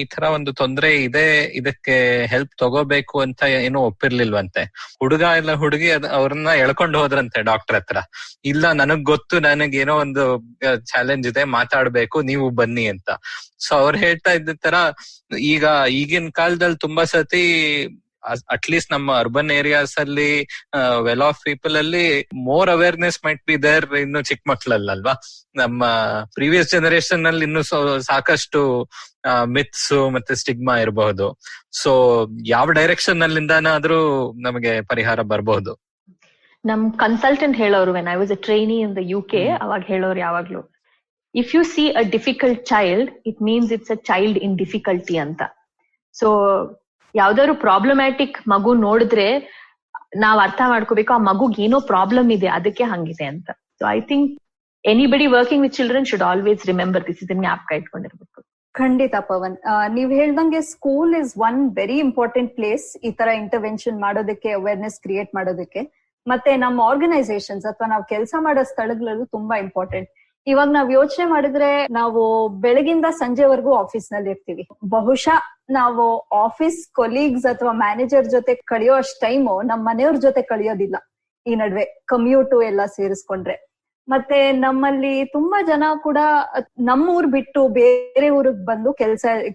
ಈ ತರ ಒಂದು ತೊಂದ್ರೆ ಇದೆ, ಇದಕ್ಕೆ ಹೆಲ್ಪ್ ತಗೋಬೇಕು ಅಂತ ಏನೂ ಒಪ್ಪಿರ್ಲಿಲ್ವಂತೆ. ಹುಡುಗ ಇಲ್ಲ ಹುಡುಗಿ ಅವ್ರನ್ನ ಎಳ್ಕೊಂಡು ಹೋದ್ರಂತೆ ಡಾಕ್ಟರ್ ಹತ್ರ. ಇಲ್ಲ, ನನಗ್ ಗೊತ್ತು, ನನಗೇನೋ ಒಂದು ಚಾಲೆಂಜ್ ಇದೆ, ಮಾತಾಡ್ಬೇಕು, ನೀವು ಬನ್ನಿ ಅಂತ. ಸೊ ಅವ್ರು ಹೇಳ್ತಾ ಇದ್ದ ತರ ಈಗಿನ ಕಾಲದಲ್ಲಿ ತುಂಬಾ ಸತಿ ಅಟ್ಲೀಸ್ಟ್ ನಮ್ಮ ಅರ್ಬನ್ ಏರಿಯಾಸ್ ಅಲ್ಲಿ ವೆಲ್ ಆಫ್ ಪೀಪಲ್ ಅಲ್ಲಿ more awareness might be there ಇನ್ನು ಚಿಕ್ಕ ಮಕ್ಳಲ್ಲಲ್ವಾ. ನಮ್ಮ ಪ್ರೀವಿಯಸ್ ಜನರೇಷನ್ ಅಲ್ಲಿ ಇನ್ನು ಸಾಕಷ್ಟು ಮಿತ್ಸ್ ಮತ್ತೆ ಸ್ಟಿಗ್ಮಾ ಇರಬಹುದು. ಸೊ ಯಾವ ಡೈರೆಕ್ಷನ್ ಅಲ್ಲಿಂದಾನಾದ್ರೂ ನಮಗೆ ಪರಿಹಾರ ಬರಬಹುದು. ನಮ್ ಕನ್ಸಲ್ಟೆಂಟ್ ಹೇಳೋರು, when I was a trainee in the UK, ಅವಾಗ ಹೇಳೋರು ಯಾವಾಗ್ಲೂ, if U C a difficult child, it means it's a child in difficulty ಅಂತ. ಸೊ ಯಾವ್ದಾದ್ರು ಪ್ರಾಬ್ಲಮ್ಯಾಟಿಕ್ ಮಗು ನೋಡಿದ್ರೆ ನಾವ್ ಅರ್ಥ ಮಾಡ್ಕೋಬೇಕು, ಆ ಮಗುಗ್ ಏನೋ ಪ್ರಾಬ್ಲಮ್ ಇದೆ, ಅದಕ್ಕೆ ಹಂಗಿದೆ ಅಂತ. So I think anybody working with children should always remember this, ಇದನ್ನ ಜ್ಞಾಪಕ ಇಟ್ಕೊಂಡಿರ್ಬೇಕು. ಖಂಡಿತ ಪವನ್, ನೀವ್ ಹೇಳ್ದಂಗೆ school is one very important place ಈ ತರ ಇಂಟರ್ವೆನ್ಷನ್ ಮಾಡೋದಕ್ಕೆ, ಅವೇರ್ನೆಸ್ ಕ್ರಿಯೇಟ್ ಮಾಡೋದಕ್ಕೆ. ಮತ್ತೆ ನಮ್ಮ ಆರ್ಗನೈಸೇಷನ್ಸ್ ಅಥವಾ ನಾವು ಕೆಲಸ ಮಾಡೋ ಸ್ಥಳಗಳಲ್ಲೂ ತುಂಬಾ ಇಂಪಾರ್ಟೆಂಟ್. ಇವಾಗ ನಾವ್ ಯೋಚನೆ ಮಾಡಿದ್ರೆ, ನಾವು ಬೆಳಗಿಂದ ಸಂಜೆವರೆಗೂ ಆಫೀಸ್ ನಲ್ಲಿ ಇರ್ತೀವಿ. ಬಹುಶಃ ನಾವು ಆಫೀಸ್ ಕೊಲೀಗ್ಸ್ ಅಥವಾ ಮ್ಯಾನೇಜರ್ ಜೊತೆ ಕಳೆಯೋ ಅಷ್ಟು ಟೈಮು ನಮ್ಮ ಮನೆಯವ್ರ ಜೊತೆ ಕಳೆಯೋದಿಲ್ಲ ಈ ನಡುವೆ, ಕಮ್ಯೂಟು ಎಲ್ಲ ಸೇರಿಸ್ಕೊಂಡ್ರೆ. ಮತ್ತೆ ತುಂಬಾ ಜನ ಕೂಡ ನಮ್ಮೂರ್ ಬಿಟ್ಟು ಬೇರೆ ಊರಿಗೆ ಬಂದು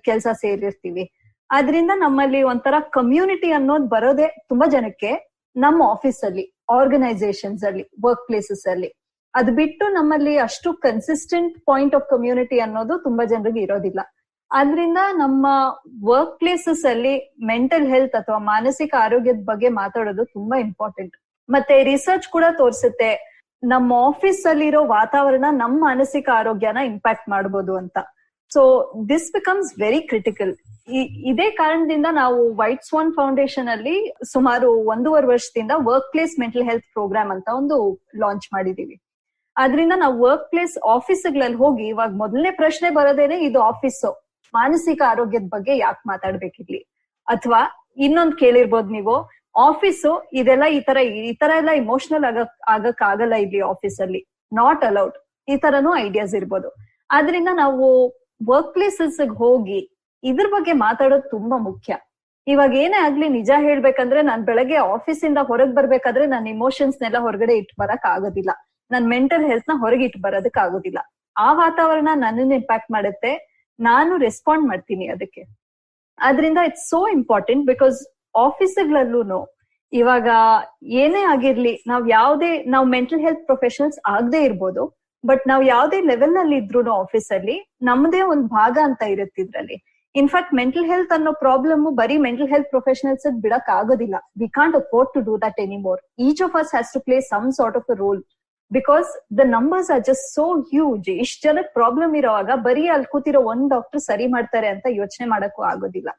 ಕೆಲ್ಸ ಸೇರಿರ್ತೀವಿ. ಆದ್ರಿಂದ ನಮ್ಮಲ್ಲಿ ಒಂಥರ ಕಮ್ಯುನಿಟಿ ಅನ್ನೋದು ಬರೋದೇ ತುಂಬಾ ಜನಕ್ಕೆ ನಮ್ಮ ಆಫೀಸ್ ಅಲ್ಲಿ, ಆರ್ಗನೈಸೇಷನ್ಸ್ ಅಲ್ಲಿ, ವರ್ಕ್ ಪ್ಲೇಸಸ್ ಅಲ್ಲಿ. ಅದ್ ಬಿಟ್ಟು ನಮ್ಮಲ್ಲಿ ಅಷ್ಟು ಕನ್ಸಿಸ್ಟೆಂಟ್ ಪಾಯಿಂಟ್ ಆಫ್ ಕಮ್ಯುನಿಟಿ ಅನ್ನೋದು ತುಂಬಾ ಜನರಿಗೆ ಇರೋದಿಲ್ಲ. ಆದ್ರಿಂದ ನಮ್ಮ ವರ್ಕ್ ಪ್ಲೇಸಸ್ ಅಲ್ಲಿ ಮೆಂಟಲ್ ಹೆಲ್ತ್ ಅಥವಾ ಮಾನಸಿಕ ಆರೋಗ್ಯದ ಬಗ್ಗೆ ಮಾತಾಡೋದು ತುಂಬಾ ಇಂಪಾರ್ಟೆಂಟ್. ಮತ್ತೆ ರಿಸರ್ಚ್ ಕೂಡ ತೋರಿಸುತ್ತೆ, ನಮ್ಮ ಆಫೀಸ್ ಅಲ್ಲಿರೋ ವಾತಾವರಣ ನಮ್ಮ ಮಾನಸಿಕ ಆರೋಗ್ಯನ ಇಂಪ್ಯಾಕ್ಟ್ ಮಾಡಬಹುದು ಅಂತ. So this becomes very critical. ಇದೇ ಕಾರಣದಿಂದ ನಾವು ವೈಟ್ ಸ್ವಾನ್ ಫೌಂಡೇಶನ್ ಅಲ್ಲಿ ಸುಮಾರು 1.5 ವರ್ಷದಿಂದ workplace mental health program ಅಂತ ಒಂದು ಲಾಂಚ್ ಮಾಡಿದೀವಿ. ಆದ್ರಿಂದ ನಾವು ವರ್ಕ್ ಪ್ಲೇಸ್ ಆಫೀಸ್ಗಳಲ್ಲಿ ಹೋಗಿ ಇವಾಗ ಮೊದಲನೇ ಪ್ರಶ್ನೆ ಬರೋದೇನೆ, ಇದು ಆಫೀಸು, ಮಾನಸಿಕ ಆರೋಗ್ಯದ ಬಗ್ಗೆ ಯಾಕೆ ಮಾತಾಡ್ಬೇಕಿರ್ಲಿ? ಅಥವಾ ಇನ್ನೊಂದ್ ಕೇಳಿರ್ಬೋದು ನೀವು, ಆಫೀಸು ಇದೆಲ್ಲ ಈ ತರ ಎಲ್ಲ ಇಮೋಷನಲ್ ಆಗಕ್ ಆಗಲ್ಲ ಇಲ್ಲಿ ಆಫೀಸ್ ಅಲ್ಲಿ, ನಾಟ್ ಅಲೌಡ್, ಈ ತರನು ಐಡಿಯಾಸ್ ಇರ್ಬೋದು. ಆದ್ರಿಂದ ನಾವು ವರ್ಕ್ ಪ್ಲೇಸಸ್ ಹೋಗಿ ಇದ್ರ ಬಗ್ಗೆ ಮಾತಾಡೋದು ತುಂಬಾ ಮುಖ್ಯ. ಇವಾಗ ಏನೇ ಆಗ್ಲಿ, ನಿಜ ಹೇಳ್ಬೇಕಂದ್ರೆ ನಾನ್ ಬೆಳಗ್ಗೆ ಆಫೀಸ್ ಇಂದ ಹೊರಗ್ ಬರ್ಬೇಕಾದ್ರೆ ನನ್ನ ಇಮೋಷನ್ಸ್ನೆಲ್ಲ ಹೊರಗಡೆ ಇಟ್ಟು ಬರಕ್ ಆಗೋದಿಲ್ಲ, ನನ್ ಮೆಂಟಲ್ ಹೆಲ್ತ್ ನ ಹೊರಗೆ ಇಟ್ಟು ಬರೋದಕ್ ಆಗೋದಿಲ್ಲ. ಆ ವಾತಾವರಣ ನನ್ನನ್ನು ಇಂಪ್ಯಾಕ್ಟ್ ಮಾಡುತ್ತೆ, ನಾನು ರೆಸ್ಪಾಂಡ್ ಮಾಡ್ತೀನಿ ಅದಕ್ಕೆ. ಆದ್ರಿಂದ ಇಟ್ಸ್ ಸೋ ಇಂಪಾರ್ಟೆಂಟ್, ಬಿಕಾಸ್ ಆಫೀಸ್ಗಳಲ್ಲೂ ಇವಾಗ ಏನೇ ಆಗಿರ್ಲಿ, ನಾವ್ ಮೆಂಟಲ್ ಹೆಲ್ತ್ ಪ್ರೊಫೆಷನಲ್ಸ್ ಆಗದೆ ಇರ್ಬೋದು, ಬಟ್ ನಾವ್ ಯಾವ್ದೇ ಲೆವೆಲ್ ನಲ್ಲಿ ಇದ್ರು ಆಫೀಸ್ ಅಲ್ಲಿ ನಮ್ದೇ ಒಂದ್ ಭಾಗ ಅಂತ ಇರುತ್ತೆ ಇದ್ರಲ್ಲಿ. ಇನ್ಫ್ಯಾಕ್ಟ್ ಮೆಂಟಲ್ ಹೆಲ್ತ್ ಅನ್ನೋ ಪ್ರಾಬ್ಲಮ್ ಬರೀ ಮೆಂಟಲ್ ಹೆಲ್ತ್ ಪ್ರೊಫೆಷನಲ್ಸ್ ಬಿಡಕ್ ಆಗೋದಿಲ್ಲ. We can't afford to do that anymore. Each of us has to play some sort of a role, because the numbers are just so huge. ಇಷ್ಟು ಜನಕ್ಕೆ problem ಇರೋವಾಗ ಬರೀ ಅಲ್ಲಿ ಕೂತಿರೋ ಒಂದ್ doctor ಸರಿ ಮಾಡ್ತಾರೆ ಅಂತ ಯೋಚನೆ ಮಾಡಕ್ಕೂ ಆಗೋದಿಲ್ಲ.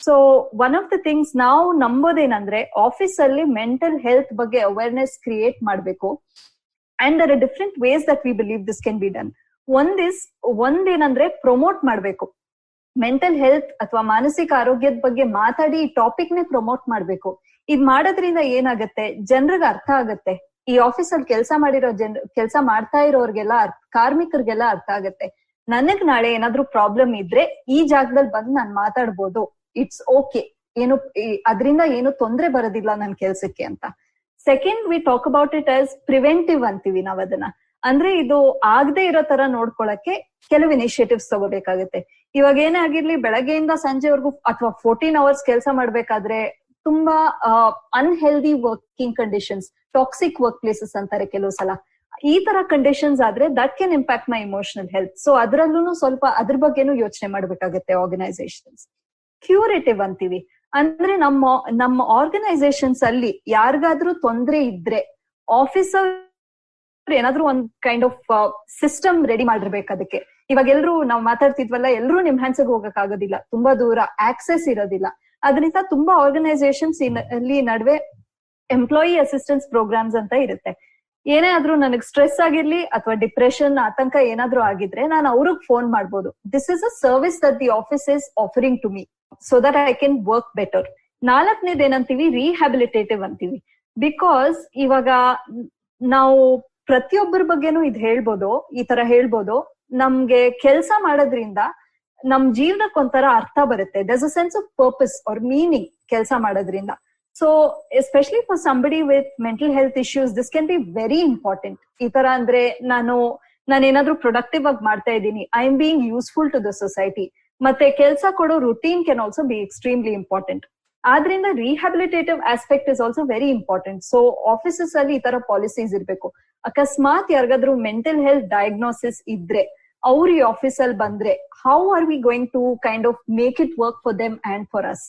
So one of the things ನಾವು ನಂಬೋದೇನಂದ್ರೆ, ಆಫೀಸ್ ಅಲ್ಲಿ ಮೆಂಟಲ್ ಹೆಲ್ತ್ ಬಗ್ಗೆ ಅವೇರ್ನೆಸ್ ಕ್ರಿಯೇಟ್ ಮಾಡ್ಬೇಕು. And there are different ways that we believe this can be done. ಒಂದೇನಂದ್ರೆ ಪ್ರಮೋಟ್ ಮಾಡ್ಬೇಕು, ಮೆಂಟಲ್ ಹೆಲ್ತ್ ಅಥವಾ ಮಾನಸಿಕ ಆರೋಗ್ಯದ ಬಗ್ಗೆ ಮಾತಾಡಿ ಈ ಟಾಪಿಕ್ ನೇ ಪ್ರಮೋಟ್ ಮಾಡ್ಬೇಕು. ಇದ್ ಮಾಡೋದ್ರಿಂದ ಏನಾಗತ್ತೆ, ಜನರಿಗೆ ಅರ್ಥ ಆಗತ್ತೆ. ಈ ಆಫೀಸ್ ಅಲ್ಲಿ ಕೆಲಸ ಮಾಡ್ತಾ ಇರೋರ್ಗೆಲ್ಲ, ಕಾರ್ಮಿಕರಿಗೆಲ್ಲ ಅರ್ಥ ಆಗತ್ತೆ, ನನಗ್ ನಾಳೆ ಏನಾದ್ರೂ ಪ್ರಾಬ್ಲಮ್ ಇದ್ರೆ ಈ ಜಾಗದಲ್ಲಿ ಬಂದು ನಾನ್ ಮಾತಾಡ್ಬೋದು, ಇಟ್ಸ್ ಓಕೆ, ಅದರಿಂದ ಏನು ತೊಂದ್ರೆ ಬರೋದಿಲ್ಲ ನನ್ ಕೆಲ್ಸಕ್ಕೆ ಅಂತ. Second, V talk about it as preventive ಅಂತೀವಿ ನಾವ್ ಅದನ್ನ. ಅಂದ್ರೆ ಇದು ಆಗದೆ ಇರೋ ತರ ನೋಡ್ಕೊಳಕ್ಕೆ ಕೆಲವು ಇನಿಷಿಯೇಟಿವ್ಸ್ ತಗೋಬೇಕಾಗತ್ತೆ. ಇವಾಗ ಏನೇ ಆಗಿರ್ಲಿ, ಬೆಳಗ್ಗೆಯಿಂದ ಸಂಜೆವರೆಗೂ ಅಥವಾ 14 hours ಕೆಲಸ ಮಾಡ್ಬೇಕಾದ್ರೆ ತುಂಬಾ unhealthy working conditions, toxic work places ಅಂತಾರೆ ಕೆಲವು ಸಲ. ಈ ತರ ಕಂಡೀಷನ್ಸ್ ಆದ್ರೆ that can impact my emotional health. So ಅದ್ರಲ್ಲೂ ಸ್ವಲ್ಪ ಅದ್ರ ಬಗ್ಗೆನೂ ಯೋಚನೆ ಮಾಡ್ಬೇಕಾಗತ್ತೆ ಆರ್ಗನೈಸೇಷನ್ಸ್. ಕ್ಯೂರೇಟಿವ್ ಅಂತೀವಿ, ಅಂದ್ರೆ ನಮ್ಮ ಆರ್ಗನೈಸೇಷನ್ಸ್ ಅಲ್ಲಿ ಯಾರಿಗಾದ್ರೂ ತೊಂದ್ರೆ ಇದ್ರೆ ಆಫೀಸರ್ ಏನಾದ್ರೂ ಒಂದ್ ಕೈಂಡ್ ಆಫ್ ಸಿಸ್ಟಮ್ ರೆಡಿ ಮಾಡಿರ್ಬೇಕು ಅದಕ್ಕೆ. ಇವಾಗ ಎಲ್ರು ನಾವ್ ಮಾತಾಡ್ತಿದ್ವಲ್ಲ, ಎಲ್ರು ನಿಮ್ ಹ್ಯಾಂಡ್ಸ್ಗೆ ಹೋಗಕ್ ಆಗೋದಿಲ್ಲ, ತುಂಬಾ ದೂರ ಆಕ್ಸೆಸ್ ಇರೋದಿಲ್ಲ. ಅದರಿಂದ ತುಂಬಾ ಆರ್ಗನೈಸೇಷನ್ಸ್ ಇಲ್ಲಿ ನಡುವೆ ಎಂಪ್ಲಾಯಿ ಅಸಿಸ್ಟೆನ್ಸ್ ಪ್ರೋಗ್ರಾಮ್ಸ್ ಅಂತ ಇರುತ್ತೆ. ಏನೇ ಆದ್ರೂ ನನಗ್ ಸ್ಟ್ರೆಸ್ ಆಗಿರ್ಲಿ ಅಥವಾ ಡಿಪ್ರೆಷನ್, ಆತಂಕ ಏನಾದ್ರೂ ಆಗಿದ್ರೆ ನಾನು ಅವ್ರಿಗೆ ಫೋನ್ ಮಾಡ್ಬೋದು. This is a service that the office is offering to me so that I can work better. 4ನೇದು ಏನಂತೀವಿ, ರಿಹ್ಯಾಬಿಲಿಟೇಟಿವ್ ಅಂತೀವಿ. ಬಿಕಾಸ್ ಇವಾಗ ನಾವು ಪ್ರತಿಯೊಬ್ಬರ ಬಗ್ಗೆನೂ ಇದು ಹೇಳ್ಬೋದು, ಈ ತರ ಹೇಳ್ಬೋದು, ನಮ್ಗೆ ಕೆಲ್ಸ ಮಾಡೋದ್ರಿಂದ ನಮ್ ಜೀವನಕ್ಕೆ ಒಂಥರ ಅರ್ಥ ಬರುತ್ತೆ. There's a sense of purpose or meaning ಕೆಲಸ ಮಾಡೋದ್ರಿಂದ. So especially for somebody with mental health issues this can be very important. ಈ ತರ ಅಂದ್ರೆ ನಾನೇನಾದ್ರೂ ಪ್ರೊಡಕ್ಟಿವ್ ಆಗಿ ಮಾಡ್ತಾ ಇದ್ದೀನಿ, I am being useful to the society. ಮತ್ತೆ ಕೆಲಸ ಕೊಡೋ routine can also be extremely important. ಆದ್ರಿಂದ rehabilitative aspect is also very important. So offices ಅಲ್ಲಿ ಈ ತರ ಪಾಲಿಸೀಸ್ ಇರ್ಬೇಕು. ಅಕಸ್ಮಾತ್ ಯಾರಿಗಾದ್ರೂ ಮೆಂಟಲ್ ಹೆಲ್ತ್ ಡಯಾಗ್ನೋಸಿಸ್ ಇದ್ರೆ ಅವ್ರು ಈ ಆಫೀಸ್ ಅಲ್ಲಿ ಬಂದ್ರೆ, how are we going to kind of make it work for them and for us?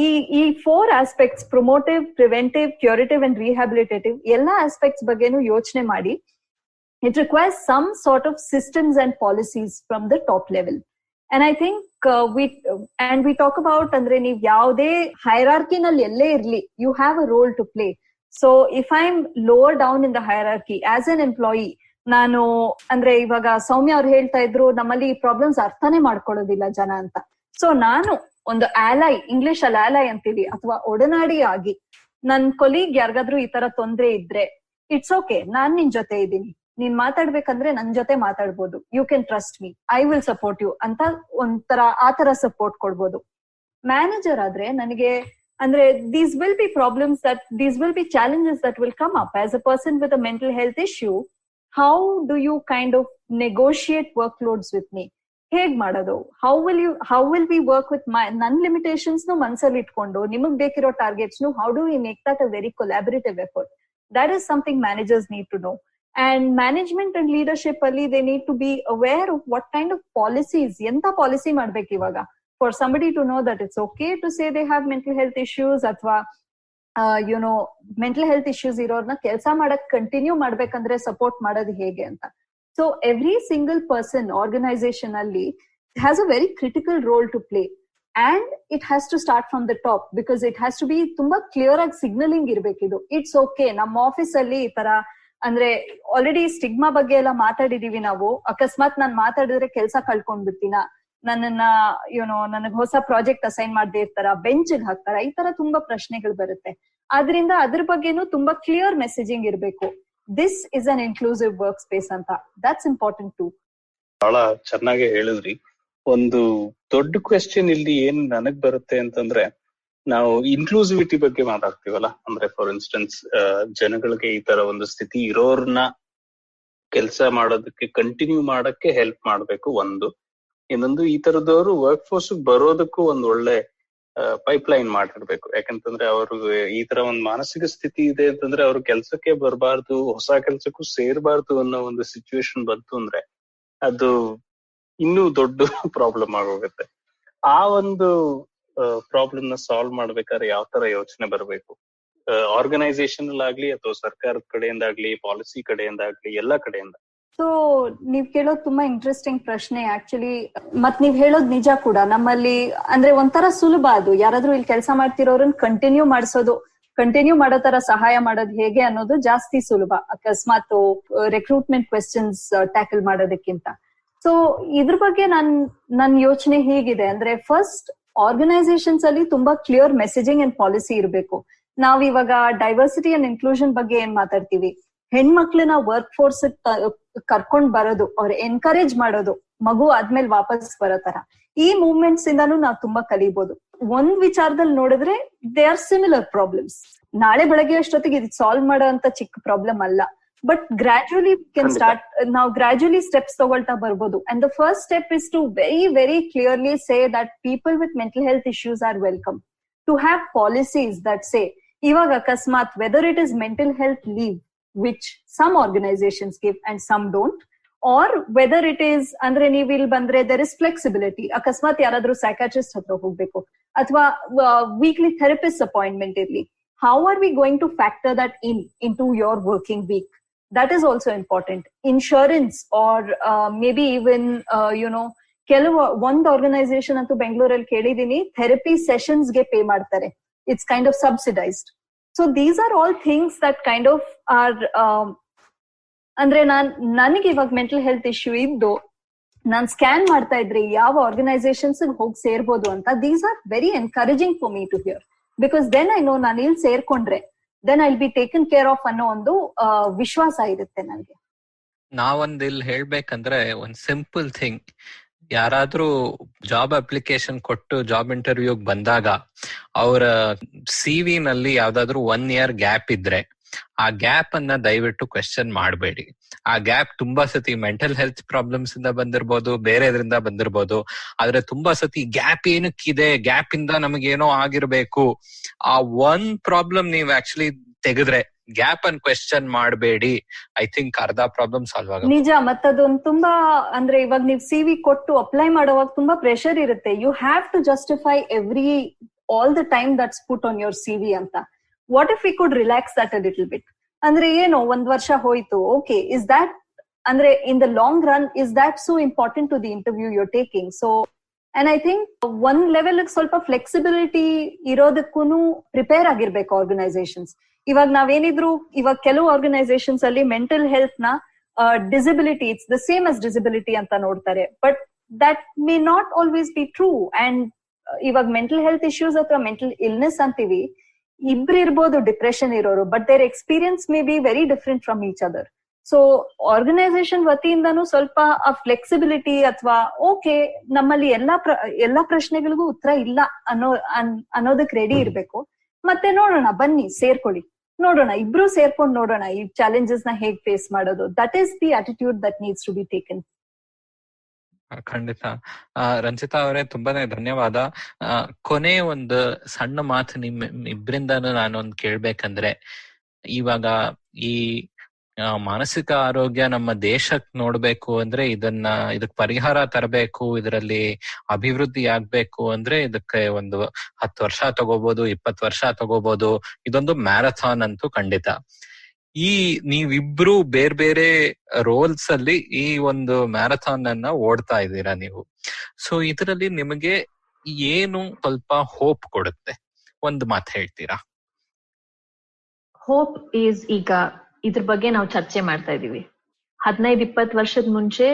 ಈ 4 aspects, promotive, preventive, curative and rehabilitative, ಎಲ್ಲಾ ಆಸ್ಪೆಕ್ಟ್ಸ್ ಬಗ್ಗೆನೂ ಯೋಚನೆ ಮಾಡಿ it requires some sort of systems and policies from the top level. And I think we talk about, ಅಂದ್ರೆ ನೀವ್ ಯಾವ್ದೇ hierarchy ನಲ್ಲಿ ಎಲ್ಲೇ ಇರ್ಲಿ, you have a role to play. So if I'm lower down in the hierarchy as an employee, ನಾನು ಅಂದ್ರೆ ಇವಾಗ ಸೌಮ್ಯ ಅವ್ರು ಹೇಳ್ತಾ ಇದ್ರು ನಮ್ಮಲ್ಲಿ ಈ ಪ್ರಾಬ್ಲಮ್ಸ್ ಅರ್ಥನೇ ಮಾಡ್ಕೊಳ್ಳೋದಿಲ್ಲ ಜನ ಅಂತ. ಸೊ ನಾನು ಒಂದು ಆಲೈ, ಇಂಗ್ಲಿಷ್ ಅಲ್ಲಿ ಆಲೈ ಅಂತೀವಿ, ಅಥವಾ ಒಡನಾಡಿ ಆಗಿ ನನ್ ಕೊಲೀಗ್ ಯಾರಿಗಾದ್ರೂ ಈ ತರ ತೊಂದ್ರೆ ಇದ್ರೆ ಇಟ್ಸ್ ಓಕೆ, ನಾನ್ ನಿನ್ ಜೊತೆ ಇದ್ದೀನಿ, ನೀನ್ ಮಾತಾಡ್ಬೇಕಂದ್ರೆ ನನ್ ಜೊತೆ ಮಾತಾಡ್ಬೋದು, you can trust me, I will support you ಅಂತ ಒಂಥರ ಆ ತರ ಸಪೋರ್ಟ್ ಕೊಡ್ಬೋದು. ಮ್ಯಾನೇಜರ್ ಆದ್ರೆ ನನಗೆ ಅಂದ್ರೆ these will be problems, that these will be challenges that will come up as a person with a mental health issue. How do you kind of negotiate workloads with me? ಹೇಗ್ ಮಾಡೋದು? how will we work with ನನ್ನ limitations ನು ಮನ್ಸಲ್ಲಿ ಇಟ್ಕೊಂಡು ನಿಮಗ್ ಬೇಕಿರೋ targets ನು how do we make that a very collaborative effort? That is something managers need to know. And management and leadership ಅಲ್ಲಿ they need to be aware of what kind of policies, ಎಂತ policy ಮಾಡ್ಬೇಕು ಇವಾಗ for somebody to know that it's okay to say they have mental health issues, ಅಥವಾ you know mental health issues ಇರೋರ್ನ ಕೆಲಸ ಮಾಡಕ್ continue ಮಾಡ್ಬೇಕಂದ್ರೆ support ಮಾಡೋದು ಹೇಗೆ ಅಂತ. So every single person organization ಅಲ್ಲಿ has a very critical role to play. And it has to start from the top, because it has to be ತುಂಬಾ clear ಆಗಿ ಸಿಗ್ನಲಿಂಗ್ ಇರ್ಬೇಕಿದು. ಇಟ್ಸ್ ಓಕೆ, ನಮ್ಮ office ಅಲ್ಲಿ ಈ ತರ ಅಂದ್ರೆ ಆಲ್ರೆಡಿ ಸ್ಟಿಗ್ಮಾ ಬಗ್ಗೆ ಎಲ್ಲ ಮಾತಾಡಿದೀವಿ ನಾವು. ಅಕಸ್ಮಾತ್ ನಾನ್ ಮಾತಾಡಿದ್ರೆ ಕೆಲಸ ಕಳ್ಕೊಂಡ್ಬಿಡ್ತೀನ, ನನ್ನನ್ನ ನನಗ್ ಹೊಸ ಪ್ರಾಜೆಕ್ಟ್ ಅಸೈನ್ ಮಾಡದೇ ಇರ್ತಾರ, ಬೆಂಚ್ ಹಾಕ್ತಾರ, ಈ ತರ ತುಂಬಾ ಪ್ರಶ್ನೆಗಳು ಬರುತ್ತೆ. ಆದ್ರಿಂದ ಅದ್ರ ಬಗ್ಗೆನೂ ತುಂಬಾ ಕ್ಲಿಯರ್ ಮೆಸೇಜಿಂಗ್ ಇರ್ಬೇಕು. This is an inclusive work space ಅಂತ. That's important too. ಬಹಳ ಚೆನ್ನಾಗಿ ಹೇಳಿದ್ರಿ. ಒಂದು ದೊಡ್ಡ ಕ್ವೆಶ್ಚನ್ ಇಲ್ಲಿ ಏನ್ ನನಗ್ ಬರುತ್ತೆ ಅಂತಂದ್ರೆ, ನಾವು ಇನ್ಕ್ಲೂಸಿವಿಟಿ ಬಗ್ಗೆ ಮಾತಾಡ್ತೀವಲ್ಲ, ಅಂದ್ರೆ ಫಾರ್ ಇನ್ಸ್ಟೆನ್ಸ್ ಜನಗಳಿಗೆ ಈ ತರ ಒಂದು ಸ್ಥಿತಿ ಇರೋರ್ನ ಕೆಲಸ ಮಾಡೋದಕ್ಕೆ ಕಂಟಿನ್ಯೂ ಮಾಡಕ್ಕೆ ಹೆಲ್ಪ್ ಮಾಡ್ಬೇಕು ಒಂದು. ಇನ್ನೊಂದು, ಈ ತರದವರು ವರ್ಕ್ ಫೋರ್ಸ್ ಬರೋದಕ್ಕೂ ಒಂದು ಒಳ್ಳೆ ಪೈಪ್ಲೈನ್ ಮಾಡಿರ್ಬೇಕು. ಯಾಕಂತಂದ್ರೆ ಅವ್ರಿಗೆ ಈ ತರ ಒಂದು ಮಾನಸಿಕ ಸ್ಥಿತಿ ಇದೆ ಅಂತಂದ್ರೆ ಅವ್ರು ಕೆಲ್ಸಕ್ಕೆ ಬರಬಾರ್ದು, ಹೊಸ ಕೆಲ್ಸಕ್ಕೂ ಸೇರ್ಬಾರ್ದು ಅನ್ನೋ ಒಂದು ಸಿಚುವೇಶನ್ ಬಂತು ಅಂದ್ರೆ ಅದು ಇನ್ನೂ ದೊಡ್ಡ ಪ್ರಾಬ್ಲಮ್ ಆಗೋಗುತ್ತೆ. ಆ ಒಂದು ಪ್ರಾಬ್ಲಮ್ ನ ಸಾಲ್ವ್ ಮಾಡ್ಬೇಕಾದ್ರೆ ಯಾವ ತರ ಯೋಚನೆ ಬರಬೇಕು, ಆರ್ಗನೈಸೇಷನ್ ಆಗ್ಲಿ ಅಥವಾ ಸರ್ಕಾರದ ಕಡೆಯಿಂದ ಆಗ್ಲಿ, ಪಾಲಿಸಿ ಕಡೆಯಿಂದ ಆಗ್ಲಿ, ಎಲ್ಲಾ ಕಡೆಯಿಂದ. ಸೊ ನೀವ್ ಕೇಳೋದು ತುಂಬಾ ಇಂಟ್ರೆಸ್ಟಿಂಗ್ ಪ್ರಶ್ನೆ ಆಕ್ಚುಲಿ. ಮತ್ ನೀವ್ ಹೇಳೋದ್ ನಿಜ ಕೂಡ. ನಮ್ಮಲ್ಲಿ ಅಂದ್ರೆ ಒಂಥರ ಸುಲಭ ಅದು, ಯಾರಾದ್ರೂ ಇಲ್ಲಿ ಕೆಲಸ ಮಾಡ್ತಿರೋರನ್ನ ಕಂಟಿನ್ಯೂ ಮಾಡೋ ತರ ಸಹಾಯ ಮಾಡೋದು ಹೇಗೆ ಅನ್ನೋದು ಜಾಸ್ತಿ ಸುಲಭ, ಅಕಸ್ಮಾತ್ ರಿಕ್ರೂಟ್ಮೆಂಟ್ ಕ್ವೆಶ್ಚನ್ಸ್ ಟ್ಯಾಕಲ್ ಮಾಡೋದಕ್ಕಿಂತ. ಸೊ ಇದ್ರ ಬಗ್ಗೆ ನನ್ ಯೋಚನೆ ಹೀಗಿದೆ ಅಂದ್ರೆ, ಫಸ್ಟ್ ಆರ್ಗನೈಸೇಷನ್ಸ್ ಅಲ್ಲಿ ತುಂಬಾ ಕ್ಲಿಯರ್ ಮೆಸೇಜಿಂಗ್ ಅಂಡ್ ಪಾಲಿಸಿ ಇರಬೇಕು. ನಾವ್ ಇವಾಗ ಡೈವರ್ಸಿಟಿ ಅಂಡ್ ಇನ್ಕ್ಲೂಷನ್ ಬಗ್ಗೆ ಏನ್ ಮಾತಾಡ್ತೀವಿ, ಹೆಣ್ಮಕ್ಳನ್ನ ವರ್ಕ್ ಫೋರ್ಸ್ ಕರ್ಕೊಂಡ್ ಬರೋದು, ಅವ್ರ ಎನ್ಕರೇಜ್ ಮಾಡೋದು, ಮಗು ಆದ್ಮೇಲೆ ವಾಪಸ್ ಬರೋ ತರ, ಈ ಮೂವ್ಮೆಂಟ್ಸ್ ಇಂದಾನು ನಾವ್ ತುಂಬಾ ಕಲಿಬಹುದು. ಒಂದ್ ವಿಚಾರದಲ್ಲಿ ನೋಡಿದ್ರೆ ದೇ ಆರ್ ಸಿಮಿಲರ್ ಪ್ರಾಬ್ಲಮ್ಸ್. ನಾಳೆ ಬೆಳಗ್ಗೆ ಅಷ್ಟೊತ್ತಿಗೆ ಇದು ಸಾಲ್ವ್ ಮಾಡೋ ಅಂತ ಚಿಕ್ಕ ಪ್ರಾಬ್ಲಮ್ ಅಲ್ಲ, ಬಟ್ ಗ್ರಾಜುಯಲಿ ಕ್ಯಾನ್ ಸ್ಟಾರ್ಟ್. ನಾವು ಗ್ರಾಜುಯಲಿ ಸ್ಟೆಪ್ಸ್ ತಗೊಳ್ತಾ ಬರ್ಬೋದು. And the first step is to very very clearly say that people with mental health issues are welcome. To have policies that say, ಇವಾಗ ಅಕಸ್ಮಾತ್ whether it is mental health leave which some organizations give and some don't, or whether it is ಅಂದ್ರೆ ನೀವು ಇಲ್ಲಿ ಬಂದ್ರೆ there is flexibility. ಅಕಸ್ಮಾತ್ ಯಾರಾದ್ರೂ psychiatrist ಹತ್ರ ಹೋಗ್ಬೇಕು ಅಥವಾ ವೀಕ್ಲಿ ಥೆರಪಿಸ್ಟ್ ಅಪಾಯಿಂಟ್ಮೆಂಟ್ ಇರ್ಲಿ, how are we going to factor that into your working week? That is also important. Insurance or maybe even ಕೆಲವು ಒಂದ್ ಆರ್ಗನೈಸೇಷನ್ ಅಂತೂ ಬೆಂಗಳೂರಲ್ಲಿ ಕೇಳಿದೀನಿ, ಥೆರಪಿ ಸೆಷನ್ಸ್ ಗೆ ಪೇ ಮಾಡ್ತಾರೆ. It's kind of subsidised. So these are all things that kind of are ಅಂದ್ರೆ ನನಗೆ ಇವಾಗ ಮೆಂಟಲ್ ಹೆಲ್ತ್ ಇಶ್ಯೂ ಇದ್ದು ನಾನ್ ಸ್ಕ್ಯಾನ್ ಮಾಡ್ತಾ ಇದ್ರೆ ಯಾವ ಆರ್ಗನೈಸೇಷನ್ಸ್ ಹೋಗಿ ಸೇರ್ಬೋದು ಅಂತ, these are very encouraging for me to hear, because then I know ನಾನು ಇಲ್ಲಿ ಸೇರ್ಕೊಂಡ್ರೆ then I will be taken care of ಅನ್ನೋ ಒಂದು ವಿಶ್ವಾಸ ಇರುತ್ತೆ ನನಗೆ. ನಾವೊಂದ್ ಇಲ್ಲಿ ಹೇಳ್ಬೇಕಂದ್ರೆ ಒಂದ್ ಸಿಂಪಲ್ ಥಿಂಗ್, ಯಾರಾದ್ರೂ ಜಾಬ್ ಅಪ್ಲಿಕೇಶನ್ ಕೊಟ್ಟು ಜಾಬ್ ಇಂಟರ್ವ್ಯೂಗ್ ಬಂದಾಗ ಅವರ CV ನಲ್ಲಿ ಯಾವ್ದಾದ್ರು 1 year ಗ್ಯಾಪ್ ಇದ್ರೆ ಆ ಗ್ಯಾಪ್ ಅನ್ನ ದಯವಿಟ್ಟು ಕ್ವೆಶ್ಚನ್ ಮಾಡಬೇಡಿ. ಆ ಗ್ಯಾಪ್ ತುಂಬಾ ಸತಿ ಮೆಂಟಲ್ ಹೆಲ್ತ್ ಪ್ರಾಬ್ಲಮ್ಸ್ ಇಂದ ಬಂದಿರ್ಬೋದು, ಬೇರೆ ಇದರಿಂದ ಬಂದಿರ್ಬೋದು. ಆದ್ರೆ ತುಂಬಾ ಸತಿ ಗ್ಯಾಪ್ ಏನಕ್ಕಿದೆ, ಗ್ಯಾಪ್ ಇಂದ ನಮಗೇನೋ ಆಗಿರ್ಬೇಕು, ಆ ಒಂದ್ ಪ್ರಾಬ್ಲಮ್ ನೀವು ಆಕ್ಚುಲಿ ತೆಗೆದ್ರೆ ಗ್ಯಾಪ್ ಅನ್ ಕ್ವೆಶ್ಚನ್ ಮಾಡಬೇಡಿ. ಐ ಥಿಂಕ್ ಅರ್ಧ ಪ್ರಾಬ್ಲಮ್ ಸಾಲ್ವ್ ಆಗುತ್ತೆ. ನಿಜ. ಮತ್ತದೊಂದು ತುಂಬಾ ಅಂದ್ರೆ ಇವಾಗ ನೀವು CV ಕೊಟ್ಟು ಅಪ್ಲೈ ಮಾಡುವಾಗ ತುಂಬಾ ಪ್ರೆಷರ್ ಇರುತ್ತೆ. You have to justify all the time that's put on your CV ಅಂತ. What if we could relax that a little bit? ಅಂದ್ರೆ ಏನೋ 1 ವರ್ಷ ಹೋಯ್ತು, ಓಕೆ, ಇಸ್ ದಟ್ ಅಂದ್ರೆ in the long run is that so important to the interview you're taking? So and I think ಒಂದ್ level ಸ್ವಲ್ಪ flexibility ಇರೋದಕ್ಕೂ prepare ಆಗಿರ್ಬೇಕು organisations. ಇವಾಗ ನಾವೇನಿದ್ರು ಇವಾಗ ಕೆಲವು ಆರ್ಗನೈಸೇಷನ್ಸ್ ಅಲ್ಲಿ ಮೆಂಟಲ್ ಹೆಲ್ತ್ ನ disability it's the same as disability ಅಂತ ನೋಡ್ತಾರೆ, but that may not always be true. And ಇವಾಗ ಮೆಂಟಲ್ ಹೆಲ್ತ್ ಇಶ್ಯೂಸ್ ಅಥವಾ ಮೆಂಟಲ್ ಇಲ್ನೆಸ್ ಅಂತೀವಿ, ಇಬ್ರು ಇರ್ಬೋದು ಡಿಪ್ರೆಷನ್ ಇರೋರು, but their experience may be very different from each other. So organization ವತಿಯಿಂದನೂ ಸ್ವಲ್ಪ ಆ ಫ್ಲೆಕ್ಸಿಬಿಲಿಟಿ ಅಥವಾ ಓಕೆ ನಮ್ಮಲ್ಲಿ ಎಲ್ಲಾ ಪ್ರಶ್ನೆಗಳಿಗೂ ಉತ್ತರ ಇಲ್ಲ ಅನ್ನೋದಕ್ ರೆಡಿ ಇರ್ಬೇಕು. ಮತ್ತೆ ನೋಡೋಣ, ಬನ್ನಿ ಸೇರ್ಕೊಳ್ಳಿ, ನೋಡೋಣ, ಇಬ್ರು ಸೇರ್ಕೊಂಡು ನೋಡೋಣ ಈ ಚಾಲೆಂಜಸ್ ನ ಹೇಗ್ ಫೇಸ್ ಮಾಡೋದು. That is the attitude that needs to be taken. ಖಂಡಿತ. ರಂಜಿತಾ ಅವರೇ, ತುಂಬಾನೇ ಧನ್ಯವಾದ. ಕೊನೆ ಒಂದು ಸಣ್ಣ ಮಾತು ನಿಮ್ ಇಬ್ರಿಂದಾನು ನಾನೊಂದು ಕೇಳ್ಬೇಕಂದ್ರೆ, ಇವಾಗ ಈ ಮಾನಸಿಕ ಆರೋಗ್ಯ ನಮ್ಮ ದೇಶಕ್ ನೋಡ್ಬೇಕು ಅಂದ್ರೆ ಇದಕ್ ಪರಿಹಾರ ತರಬೇಕು, ಇದರಲ್ಲಿ ಅಭಿವೃದ್ಧಿ ಆಗ್ಬೇಕು ಅಂದ್ರೆ ಇದಕ್ಕೆ ಒಂದು 10 ವರ್ಷ ತಗೋಬಹುದು, 20 ವರ್ಷ ತಗೋಬಹುದು. ಇದೊಂದು ಮ್ಯಾರಥಾನ್ ಅಂತೂ ಖಂಡಿತ. ನೀವಿಬ್ರು ಬೇರೆ ಬೇರೆ ರೋಲ್ಸ್ ಅಲ್ಲಿ ಈ ಒಂದು ಮ್ಯಾರಥಾನ್ ಅನ್ನ ಓಡ್ತಾ ಇದ್ದೀರಾ ನೀವು. ಸೊ ಇದರಲ್ಲಿ ನಿಮಗೆ ಏನು ಸ್ವಲ್ಪ ಹೋಪ್ ಕೊಡುತ್ತೆ? ಒಂದು ಮಾತು ಹೇಳ್ತೀರಾ? ಹೋಪ್ ಈಸ್, ಈಗ ಇದ್ರ ಬಗ್ಗೆ ನಾವು ಚರ್ಚೆ ಮಾಡ್ತಾ ಇದೀವಿ. 15-20 ವರ್ಷದ ಮುಂಚೆ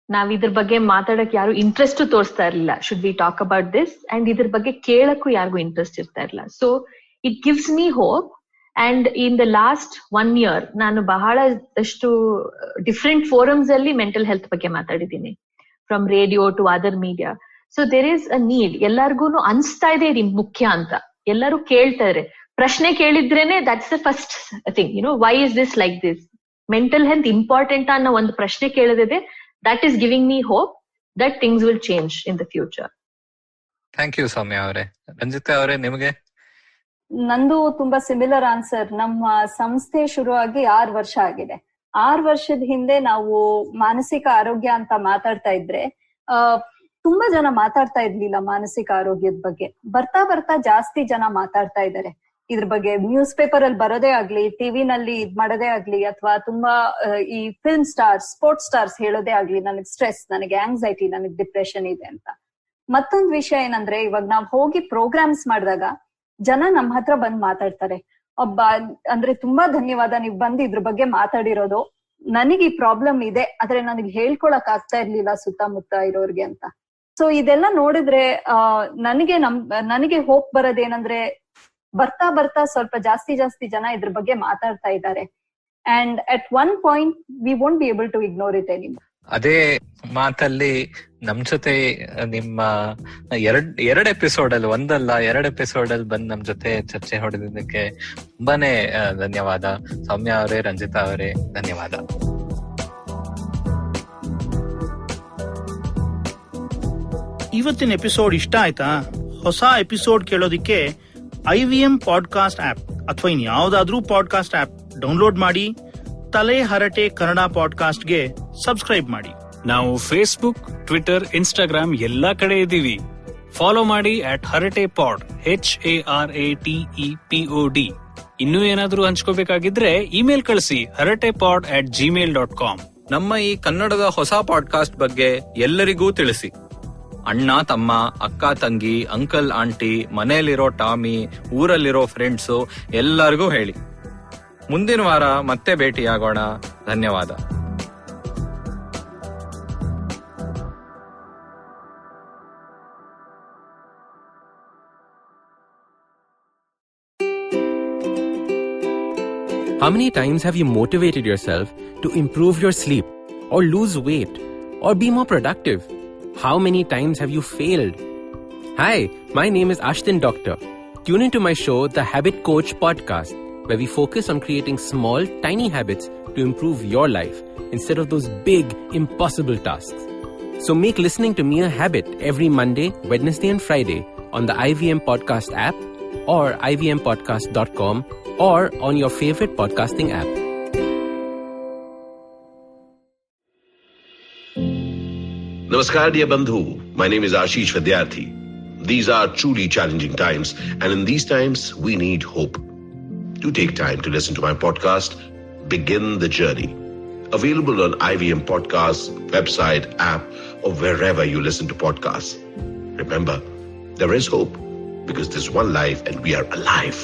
ನಾವ್ ಇದ್ರ ಬಗ್ಗೆ ಮಾತಾಡಕ್ ಯಾರು ಇಂಟ್ರೆಸ್ಟ್ ತೋರಿಸ್ತಾ ಇರ್ಲಿಲ್ಲ. Should we talk about this? And ಇದ್ರ ಬಗ್ಗೆ ಕೇಳಕ್ಕೂ ಯಾರಿಗೂ ಇಂಟ್ರೆಸ್ಟ್ ಇರ್ತಾ ಇರ್ಲಿಲ್ಲ. So it gives me hope. And in the last 1 year ನಾನು ಬಹಳಷ್ಟು ಡಿಫ್ರೆಂಟ್ ಫೋರಮ್ಸ್ ಅಲ್ಲಿ ಮೆಂಟಲ್ ಹೆಲ್ತ್ ಬಗ್ಗೆ ಮಾತಾಡಿದ್ದೀನಿ, from radio to other media. So there is a need. ಎಲ್ಲಾರ್ಗು ಅನ್ಸ್ತಾ ಇದೆ ಇದು ಮುಖ್ಯ ಅಂತ. ಎಲ್ಲರೂ ಕೇಳ್ತಾ ಇದ್ರೆ, ಪ್ರಶ್ನೆ ಕೇಳಿದ್ರೇನೆ that's the first thing, why is this like this? Mental health important ಅನ್ನೋ ಒಂದು ಪ್ರಶ್ನೆ ಕೇಳಿದೆ. That is giving me hope that things will change in the future. Thank you Soumya ಅವರೇ. ರಂಜಿತಾ ಅವರೇ, ನಿಮಗೆ? ನಂದು ತುಂಬಾ ಸಿಮಿಲರ್ ಆನ್ಸರ್. ನಮ್ಮ ಸಂಸ್ಥೆ ಶುರುವಾಗಿ 6 ವರ್ಷ ಆಗಿದೆ. 6 ವರ್ಷದ ಹಿಂದೆ ನಾವು ಮಾನಸಿಕ ಆರೋಗ್ಯ ಅಂತ ಮಾತಾಡ್ತಾ ಇದ್ರೆ ತುಂಬಾ ಜನ ಮಾತಾಡ್ತಾ ಇರ್ಲಿಲ್ಲ ಮಾನಸಿಕ ಆರೋಗ್ಯದ ಬಗ್ಗೆ. ಬರ್ತಾ ಬರ್ತಾ ಜಾಸ್ತಿ ಜನ ಮಾತಾಡ್ತಾ ಇದ್ದಾರೆ ಇದ್ರ ಬಗ್ಗೆ. ನ್ಯೂಸ್ ಪೇಪರ್ ಅಲ್ಲಿ ಬರೋದೇ ಆಗ್ಲಿ, ಟಿವಿನಲ್ಲಿ ಇದ್ ಮಾಡೋದೇ ಆಗ್ಲಿ, ಅಥವಾ ತುಂಬಾ ಈ ಫಿಲ್ಮ್ ಸ್ಟಾರ್ಸ್, ಸ್ಪೋರ್ಟ್ಸ್ ಸ್ಟಾರ್ಸ್ ಹೇಳೋದೇ ಆಗ್ಲಿ, ನನಗೆ ಸ್ಟ್ರೆಸ್, ನನಗೆ ಆಂಗ್ಸೈಟಿ, ನನಗೆ ಡಿಪ್ರೆಷನ್ ಇದೆ ಅಂತ. ಮತ್ತೊಂದು ವಿಷಯ ಏನಂದ್ರೆ, ಇವಾಗ ನಾವ್ ಹೋಗಿ ಪ್ರೋಗ್ರಾಮ್ಸ್ ಮಾಡಿದಾಗ ಜನ ನಮ್ಮ ಹತ್ರ ಬಂದ್ ಮಾತಾಡ್ತಾರೆ. ಅಂದ್ರೆ ತುಂಬಾ ಧನ್ಯವಾದ, ನೀವ್ ಬಂದು ಇದ್ರ ಬಗ್ಗೆ ಮಾತಾಡಿರೋದು. ನನಗೆ ಈ ಪ್ರಾಬ್ಲಮ್ ಇದೆ, ಆದ್ರೆ ನನಗೆ ಹೇಳ್ಕೊಳಕ್ ಆಗ್ತಾ ಇರ್ಲಿಲ್ಲ ಸುತ್ತಮುತ್ತ ಇರೋರ್ಗೆ ಅಂತ. ಸೊ ಇದೆಲ್ಲ ನೋಡಿದ್ರೆ ನನಗೆ ಹೋಪ್ ಬರೋದೇನಂದ್ರೆ, ಬರ್ತಾ ಬರ್ತಾ ಸ್ವಲ್ಪ ಜಾಸ್ತಿ ಜನ ಇದ್ರ ಬಗ್ಗೆ ಮಾತಾಡ್ತಾ ಇದ್ದಾರೆ. And at one point we won't be able to ignore it anymore. ಅದೇ ಮಾತಲ್ಲಿ ನಮ್ ಜೊತೆ ನಿಮ್ಮ ಎರಡ್ ಎಪಿಸೋಡ್ ಅಲ್ಲಿ, ಒಂದಲ್ಲ 2 ಎಪಿಸೋಡ್ ಅಲ್ಲಿ ಬಂದ್ ನಮ್ ಜೊತೆ ಚರ್ಚೆ ಹೊಡೆದಿದ್ದಕ್ಕೆ ತುಂಬಾನೇ ಧನ್ಯವಾದ. ಸೌಮ್ಯ ಅವರೇ, ರಂಜಿತಾ ಅವರೇ, ಧನ್ಯವಾದ. ಇವತ್ತಿನ ಎಪಿಸೋಡ್ ಇಷ್ಟ ಆಯ್ತಾ? ಹೊಸ ಎಪಿಸೋಡ್ ಕೇಳೋದಿಕ್ಕೆ IVM ಪಾಡ್ಕಾಸ್ಟ್ ಆಪ್ ಅಥವಾ ಇನ್ಯಾವುದಾದ್ರೂ ಪಾಡ್ಕಾಸ್ಟ್ ಆಪ್ ಡೌನ್ಲೋಡ್ ಮಾಡಿ ತಲೆ ಹರಟೆ ಕನ್ನಡ ಪಾಡ್ಕಾಸ್ಟ್ಗೆ ಸಬ್ಸ್ಕ್ರೈಬ್ ಮಾಡಿ. ನಾವು ಫೇಸ್ಬುಕ್, ಟ್ವಿಟರ್, ಇನ್ಸ್ಟಾಗ್ರಾಮ್ ಎಲ್ಲಾ ಕಡೆ ಇದ್ದೀವಿ. ಫಾಲೋ ಮಾಡಿ @ಹರಟೆಪಾಡ್, HARATEPOD. ಇನ್ನೂ ಏನಾದ್ರೂ ಹಂಚ್ಕೋಬೇಕಾಗಿದ್ರೆ ಇಮೇಲ್ ಕಳಿಸಿ haratepod@gmail.com. ನಮ್ಮ ಈ ಕನ್ನಡದ ಹೊಸ ಪಾಡ್ಕಾಸ್ಟ್ ಬಗ್ಗೆ ಎಲ್ಲರಿಗೂ ತಿಳಿಸಿ. ಅಣ್ಣ ತಮ್ಮ, ಅಕ್ಕ ತಂಗಿ, ಅಂಕಲ್ ಆಂಟಿ, ಮನೆಯಲ್ಲಿರೋ ಟಾಮಿ, ಊರಲ್ಲಿರೋ ಫ್ರೆಂಡ್ಸು ಎಲ್ಲರಿಗೂ ಹೇಳಿ. ಮುಂದಿನ ವಾರ ಮತ್ತೆ ಭೇಟಿಯಾಗೋಣ. ಧನ್ಯವಾದ. How many times have you motivated yourself to improve your sleep or lose weight or be more productive? How many times have you failed? Hi, my name is Ashton Doctor. Tune into my show, The Habit Coach Podcast, where we focus on creating small, tiny habits to improve your life instead of those big, impossible tasks. So make listening to me a habit every Monday, Wednesday and Friday on the IVM Podcast app or ivmpodcast.com or on your favorite podcasting app. Namaskar, dear Bandhu. My name is Ashish Vidyarthi. These are truly challenging times, and in these times, we need hope. Do take time to listen to my podcast, Begin the Journey. Available on IVM Podcasts, website, app, or wherever you listen to podcasts. Remember, there is hope because there's one life and we are alive.